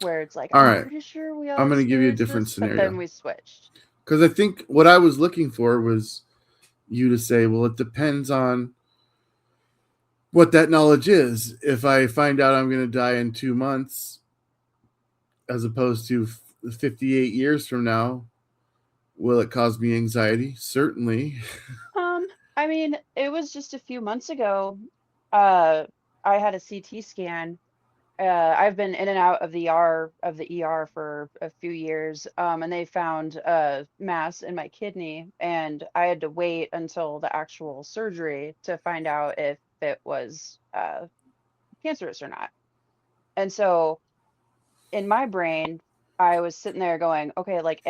where it's like, All I'm right. pretty sure we all I'm going to give you a experienced different this, but then scenario. we switched. Because I think what I was looking for was you to say, well, it depends on what that knowledge is. If I find out I'm going to die in 2 months, as opposed to 58 years from now, will it cause me anxiety? Certainly. Um, I mean, it was just a few months ago. Uh, I had a CT scan. I've been in and out of the ER for a few years, and they found a mass in my kidney, and I had to wait until the actual surgery to find out if it was cancerous or not. And so in my brain, I was sitting there going, okay, like,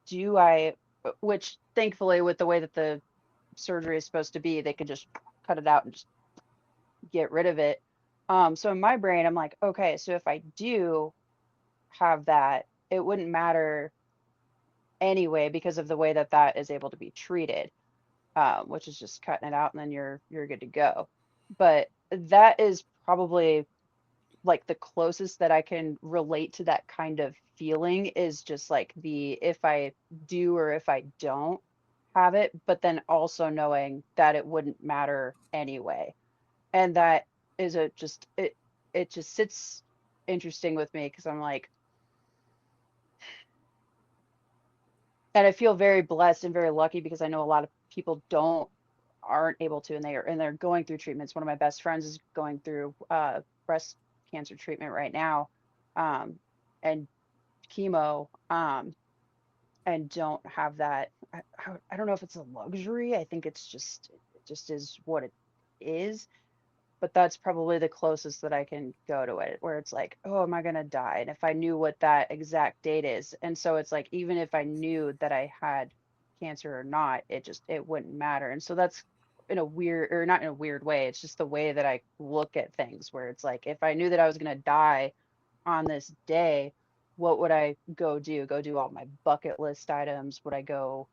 do I, which thankfully with the way that the surgery is supposed to be, they could just cut it out and just get rid of it. So in my brain, I'm like, okay, so if I do have that, it wouldn't matter anyway because of the way that that is able to be treated, which is just cutting it out and then you're good to go. But that is probably like the closest that I can relate to that kind of feeling is just like the if I do or if I don't have it, but then also knowing that it wouldn't matter anyway. And that is it just sits interesting with me because I'm like, and I feel very blessed and very lucky because I know a lot of people aren't able to, and they're going through treatments. One of my best friends is going through breast cancer treatment right now, um, and chemo, and don't have that. I don't know if it's a luxury. I think it just is what it is. But that's probably the closest that I can go to it, where it's like, oh, am I gonna die? And if I knew what that exact date is, and so it's like, even if I knew that I had cancer or not, it wouldn't matter. And so that's in a weird, or not in a weird way, it's just the way that I look at things, where it's like, if I knew that I was gonna die on this day, what would I go do? Go do all my bucket list items? Would I go,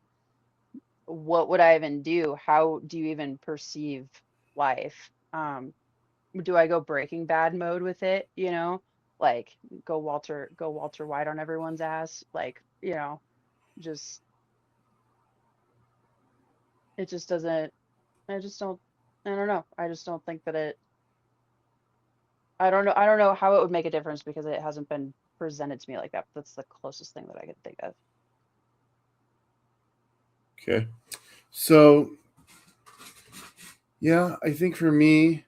what would I even do? How do you even perceive life? Do I go Breaking Bad mode with it, Like go Walter White on everyone's ass, like, just it just doesn't I just don't I don't know. I just don't think that I don't know how it would make a difference because it hasn't been presented to me like that. But that's the closest thing that I could think of. Okay. So, yeah, I think for me,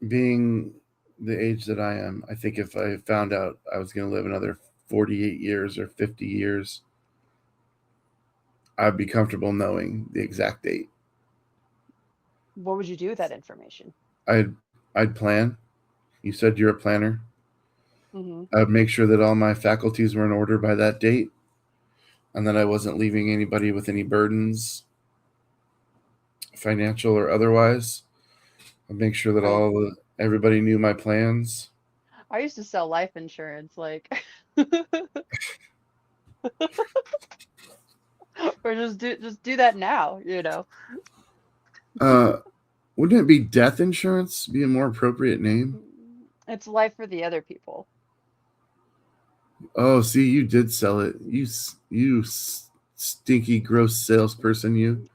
being the age that I am, I think if I found out I was going to live another 48 years or 50 years, I'd be comfortable knowing the exact date. What would you do with that information? I'd I'd plan. You said you're a planner. Mm-hmm. I'd make sure that all my faculties were in order by that date, and that I wasn't leaving anybody with any burdens, financial or otherwise. I'd make sure that everybody knew my plans. I used to sell life insurance, like, or just do that now, Wouldn't it be death insurance? Be a more appropriate name? It's life for the other people. Oh, see, you did sell it. You stinky, gross salesperson. You.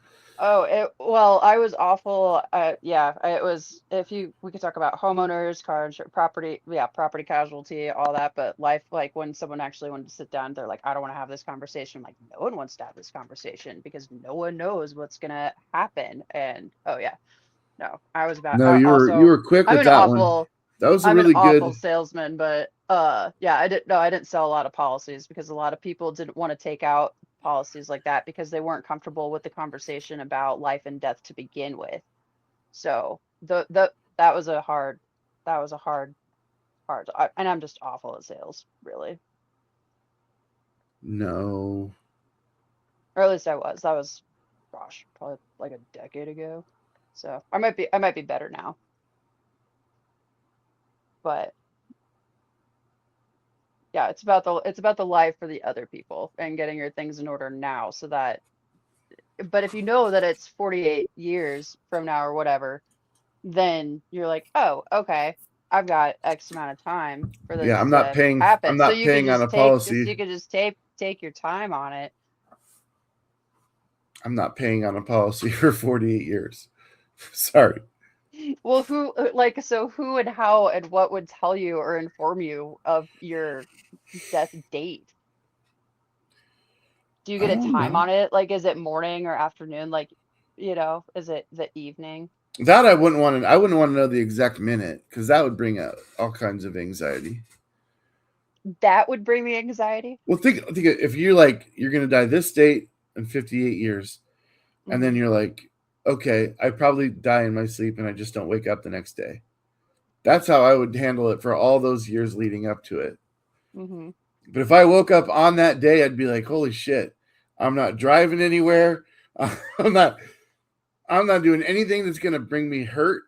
Oh, well, I was awful. Yeah, it was. We could talk about homeowners, car insurance, property, yeah, property casualty, all that. But life, like when someone actually wanted to sit down, they're like, I don't want to have this conversation. I'm like, no one wants to have this conversation because no one knows what's gonna happen. And oh yeah, no, I was about. No, you Also, were quick I'm with an that one. awful. That was a I'm an really awful good. salesman, but yeah, I didn't sell a lot of policies because a lot of people didn't want to take out policies like that because they weren't comfortable with the conversation about life and death to begin with. So that was a hard and I'm just awful at sales, really. No. Or at least I was. That was, gosh, probably like a decade ago. So I might be better now. But yeah, it's about the life for the other people and getting your things in order now so that, but if you know that it's 48 years from now or whatever, then you're like, oh, okay, I've got X amount of time for Yeah, this to I'm happen. So not you could paying on a just policy. take your time on it. I'm not paying on a policy for 48 years. Sorry. Well, who and how and what would tell you or inform you of your death date? Do you I get a don't time know. on it? Like, is it morning or afternoon? Like, is it the evening? That I wouldn't want to. I wouldn't want to know the exact minute because that would bring out all kinds of anxiety. That would bring me anxiety. Well, think if you're like you're gonna die this date in 58 years, and then Mhm. you're like, okay, I probably die in my sleep and I just don't wake up the next day. That's how I would handle it for all those years leading up to it. Mhm. But if I woke up on that day, I'd be like, holy shit, I'm not driving anywhere. I'm not. I'm not doing anything that's gonna bring me hurt.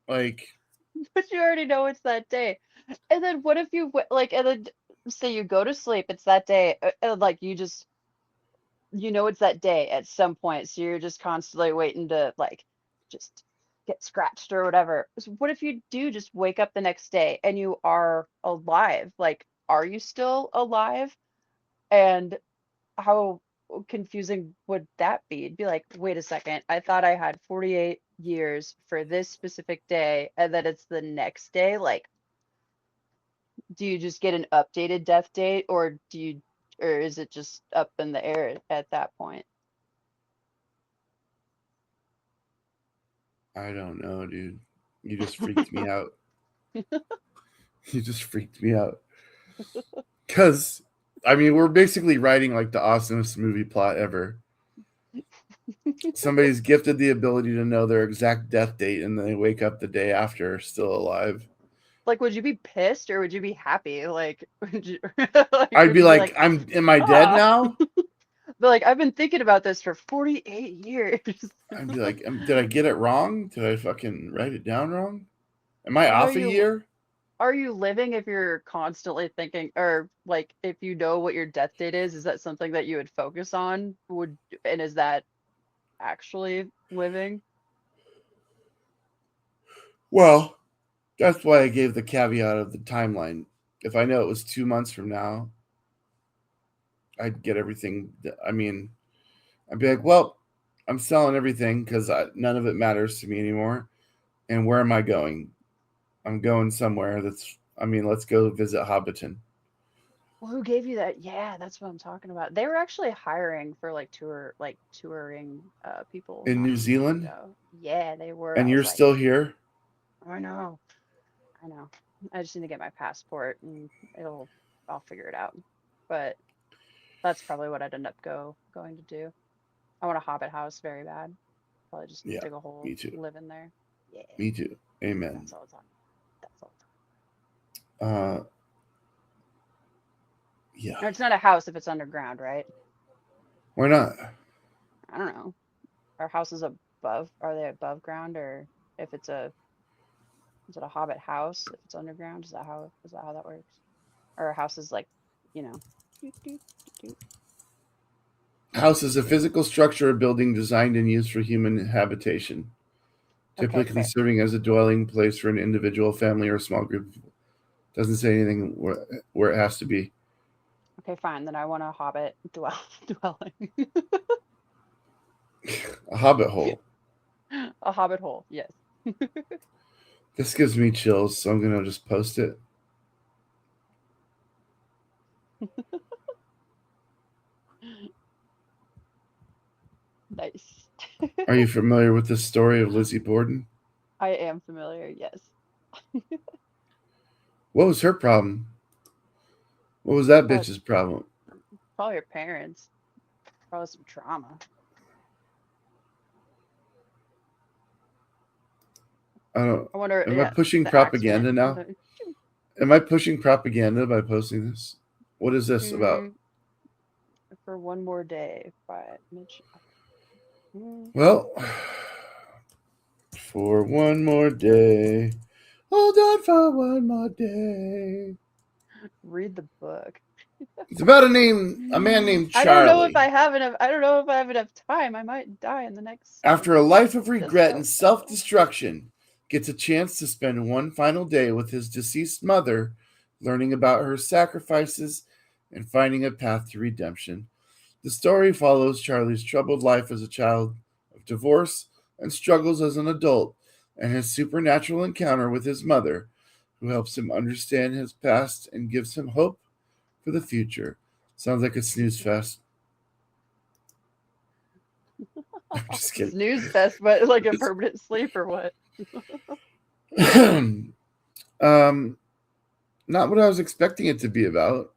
Like, But you already know it's that day. And then what if you like, and then say you go to sleep, it's that day, and like you just, it's that day at some point, so you're just constantly waiting to like just get scratched or whatever. So what if you do just wake up the next day and you are alive? Like, are you still alive? And how confusing would that be? It'd be like, wait a second, I thought I had 48 years for this specific day, and then it's the next day. Like, do you just get an updated death date, or is it just up in the air at that point? I don't know, dude. You just freaked me out. You just freaked me out. Because, I mean, we're basically writing like the awesomest movie plot ever. Somebody's gifted the ability to know their exact death date and they wake up the day after still alive. Like, would you be pissed or would you be happy? Like, like, I'd would be you be like, like, am I dead ah, now? but like, I've been thinking about this for 48 years. I'd be like, did I get it wrong? Did I fucking write it down wrong? Am I And off a year? are you living if you're constantly thinking, or like if you know what your death date is that something that you would focus on? And is that actually living? Well, that's why I gave the caveat of the timeline. If I know it was 2 months from now, I'd get everything. I mean, I'd be like, well, I'm selling everything because none of it matters to me anymore. And where am I going? I'm going somewhere that's, I mean, let's go visit Hobbiton. Well, who gave you that? Yeah, that's what I'm talking about. They were actually hiring for like touring people In not New too long Zealand, ago. Yeah, they were. and I was you're like, still here? I know, I know. I just need to get my passport and I'll figure it out. But that's probably what I'd end up going to do. I want a hobbit house very bad. Probably just Yeah, dig a hole, me too. live in there. Yeah, Me too. Amen. that's all it's on. That's all. Uh, yeah. No, it's not a house if it's underground, right? Why not? I don't know. Are houses above? Are they above ground, or if it's a is it a hobbit house if it's underground? Is that how that works? Or a house is like, you know, doot, doot, doot, doot. House is a physical structure or building designed and used for human habitation, Okay, typically fair. serving as a dwelling place for an individual, family, or small group. Doesn't say anything where it has to be. Okay, fine. Then I want a hobbit dwelling. A hobbit hole. A hobbit hole. Yes. This gives me chills, so I'm going to just post it. Nice. Are you familiar with the story of Lizzie Borden? I am familiar. Yes. What was her problem? What was that Uh, bitch's problem? Probably your parents. Probably some trauma. I don't. I wonder. Am I Yeah, pushing the accident. propaganda now? Am I pushing propaganda by posting this? What is this about? For one more day by Mitch. Well, for one more day. Hold on for one more day. Read the book. It's about a man named I don't know if Charlie. I have enough. I don't know if I have enough time. I might die in the next. After a life of Just regret don't and know. self-destruction, gets a chance to spend one final day with his deceased mother, learning about her sacrifices and finding a path to redemption. The story follows Charlie's troubled life as a child of divorce and struggles as an adult, and his supernatural encounter with his mother, who helps him understand his past and gives him hope for the future. Sounds like a snooze fest. I'm just kidding. Snooze fest, but like a permanent sleep or what? Not what I was expecting it to be about,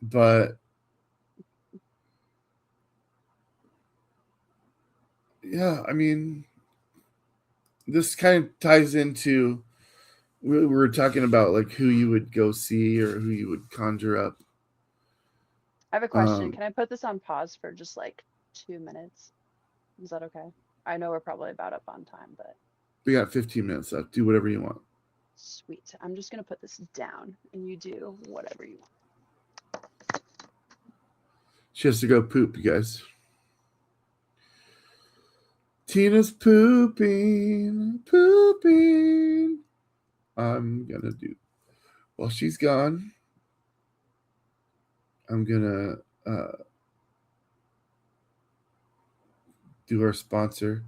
but yeah, I mean, this kind of ties into we were talking about like who you would go see or who you would conjure up. I have a question. Can I put this on pause for just like 2 minutes? Is that okay? I know we're probably about up on time, but We got 15 minutes left. Do whatever you want. sweet. I'm just gonna put this down and you do whatever you want. She has to go poop, you guys. Tina's pooping. I'm gonna do while she's gone. I'm gonna do our sponsor.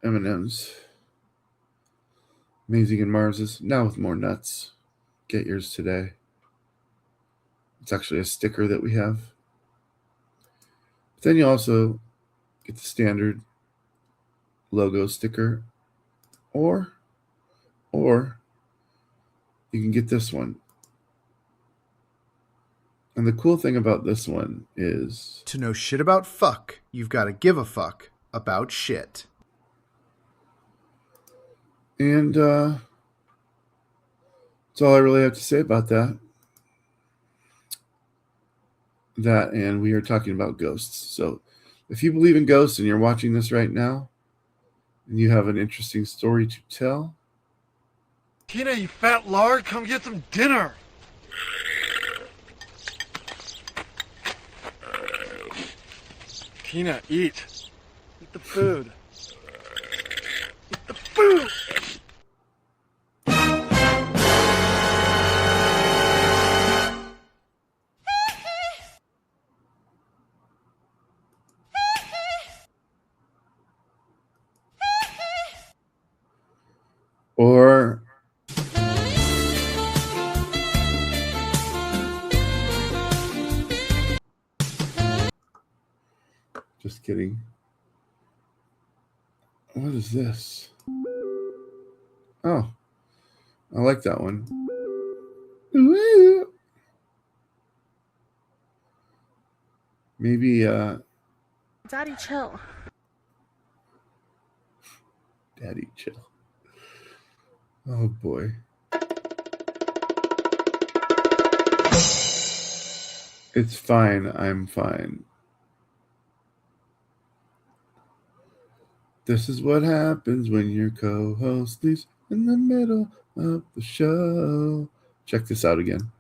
M&M's. Amazing and Marvs now with more nuts. Get yours today. It's actually a sticker that we have. But then you also get the standard logo sticker, or you can get this one. And the cool thing about this one is To know shit about fuck, you've got to give a fuck about shit. And that's all I really have to say about that. And we are talking about ghosts. So if you believe in ghosts and you're watching this right now and you have an interesting story to tell, Tina, you fat lard, come get some dinner. Tina, eat. Eat the food. Eat the food. or just kidding. What is this? Oh, I like that one. Maybe Daddy, chill. Daddy chill. Oh boy. It's fine. I'm fine. This is what happens when your co-host leaves in the middle of the show. Check this out again.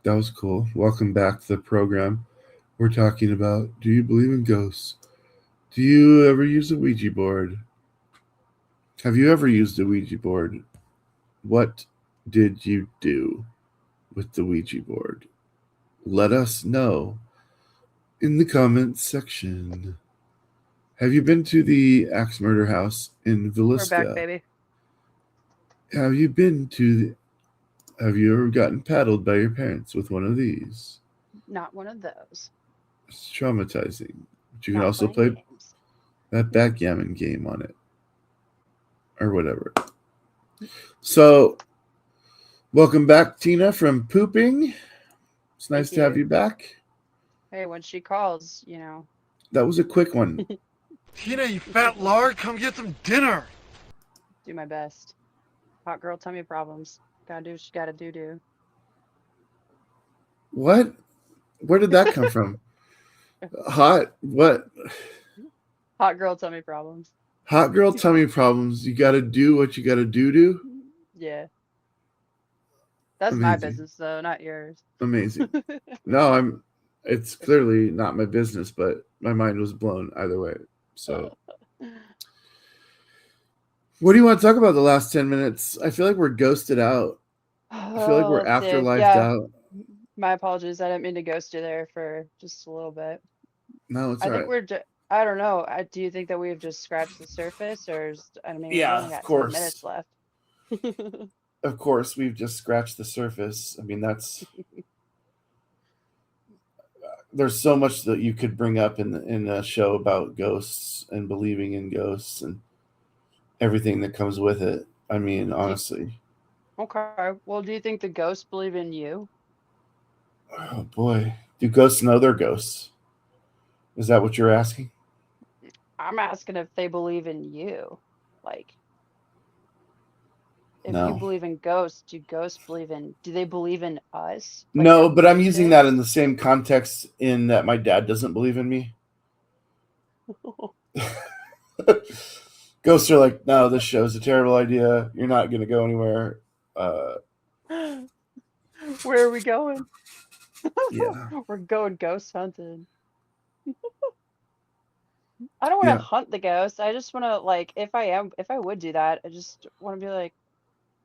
That was cool. Welcome back to the program. We're talking about, do you believe in ghosts? Do you ever use a Ouija board? Have you ever used a Ouija board? What did you do with the Ouija board? Let us know in the comments section. Have you been to the Axe Murder House in Villisca? We're back, baby. Have you ever gotten paddled by your parents with one of these? Not one of those. It's traumatizing. But you can Not also playing play games. that backgammon game on it. Or whatever. So, welcome back, Tina, from pooping. It's nice to have you back. Hey, when she calls, That was a quick one. Tina, you fat lard, come get some dinner. do my best. Hot girl tummy problems. Gotta do what you gotta do. What? Where did that come from? Hot? What? Hot girl tummy problems. Hot girl tummy problems. You got to do what you got to do. Yeah. That's Amazing. my business, though, not yours. Amazing. No, it's clearly not my business, but my mind was blown either way. So, what do you want to talk about the last 10 minutes? I feel like we're ghosted out. I feel like we're afterlifed out. My apologies. I didn't mean to ghost you there for just a little bit. No, it's I all think right. I don't know. Do you think that we've just scratched the surface, I mean, we've Yeah, only of got 10 minutes course. left. Of course, we've just scratched the surface. I mean, there's so much that you could bring up in a show about ghosts and believing in ghosts and everything that comes with it. I mean, Do you, honestly. okay. Well, do you think the ghosts believe in you? Oh boy. Do ghosts know they're ghosts? Is that what you're asking? I'm asking if they believe in you. Like, if you No. believe in ghosts, do they believe in us? Like, No, that but I'm we using that exist? in the same context in that my dad doesn't believe in me. Ghosts are like, no, this show's a terrible idea. You're not going to go anywhere. Uh, Where are we going? yeah. We're going ghost hunting. I don't want Yeah. to hunt the ghost. I just want to, like, if I would do that, I just want to be like,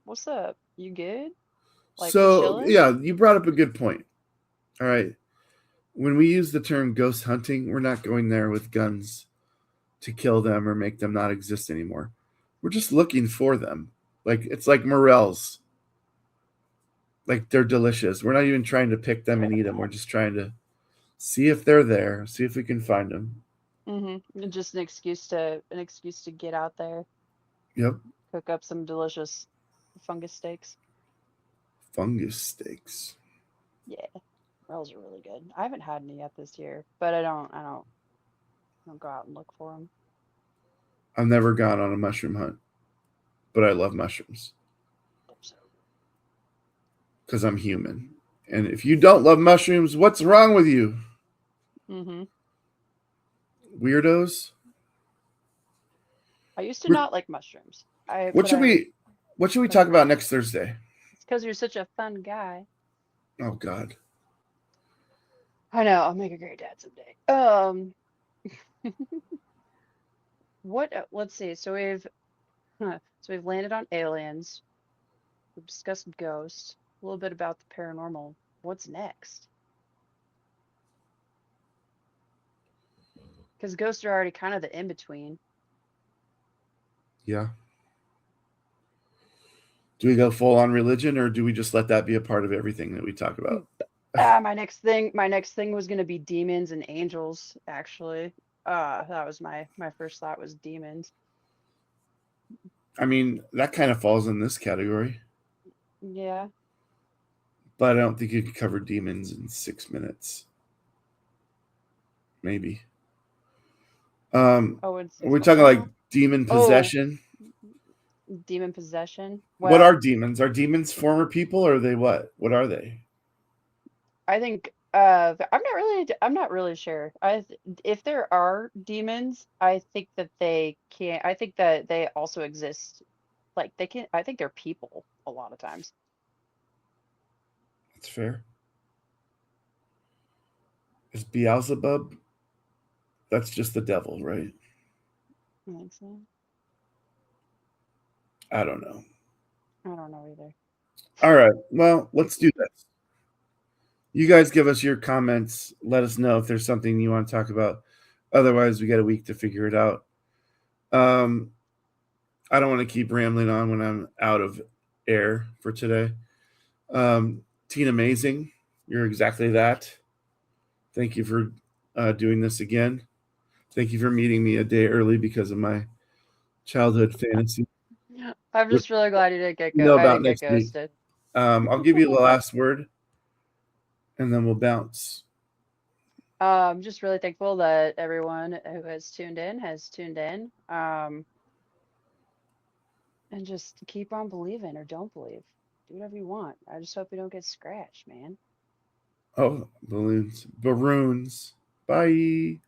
what's up? You good? Like, we So, chilling? yeah, you brought up a good point. All right. When we use the term ghost hunting, we're not going there with guns to kill them or make them not exist anymore. We're just looking for them. Like, it's like morels. Like, they're delicious. We're not even trying to pick them and eat them. We're just trying to see if they're there, see if we can find them. Just an excuse to get out there, Yep. cook up some delicious fungus steaks. Fungus steaks. Yeah, rolls are really good. I haven't had any yet this year, but I don't go out and look for them. I've never gone on a mushroom hunt, but I love mushrooms So because I'm human. And if you don't love mushrooms, what's wrong with you? mm-hmm. Weirdos. I used to We're- not like mushrooms. I What but should I we what should we but talk about next Thursday? it's because you're such a fun guy. Oh God. I know. I'll make a great dad someday. Let's see. So we've landed on aliens. We've discussed ghosts. A little bit about the paranormal. What's next? Because ghosts are already kind of the in between. Yeah. Do we go full on religion or do we just let that be a part of everything that we talk about? My next thing was gonna be demons and angels, actually. That was my first thought was demons. I mean, that kind of falls in this category, Yeah. but I don't think you could cover demons in 6 minutes. Maybe. Oh, it's Are we talking like well, demon oh, possession? demon possession. What are Well, demons? Are demons former people or are they what? What are they? I think I'm not really sure. If there are demons, I think that they can I think that they also exist. Like they can I think they're people a lot of times. That's fair. Is Beelzebub? That's just the devil, right? I think so. I don't know. I don't know either. All right. Well, let's do this. You guys give us your comments. Let us know if there's something you want to talk about. Otherwise, we got a week to figure it out. Um, I don't want to keep rambling on when I'm out of air for today. Teen Amazing, you're exactly that. Thank you for doing this again. Thank you for meeting me a day early because of my childhood fantasy. I'm Which just really glad you didn't get you know I about didn't get next week. ghosted. I'll give you the last word, and then we'll bounce. I'm just really thankful that everyone who has tuned in. And just keep on believing or don't believe. Do whatever you want. I just hope you don't get scratched, man. Oh, balloons, Bye.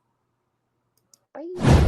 Bye.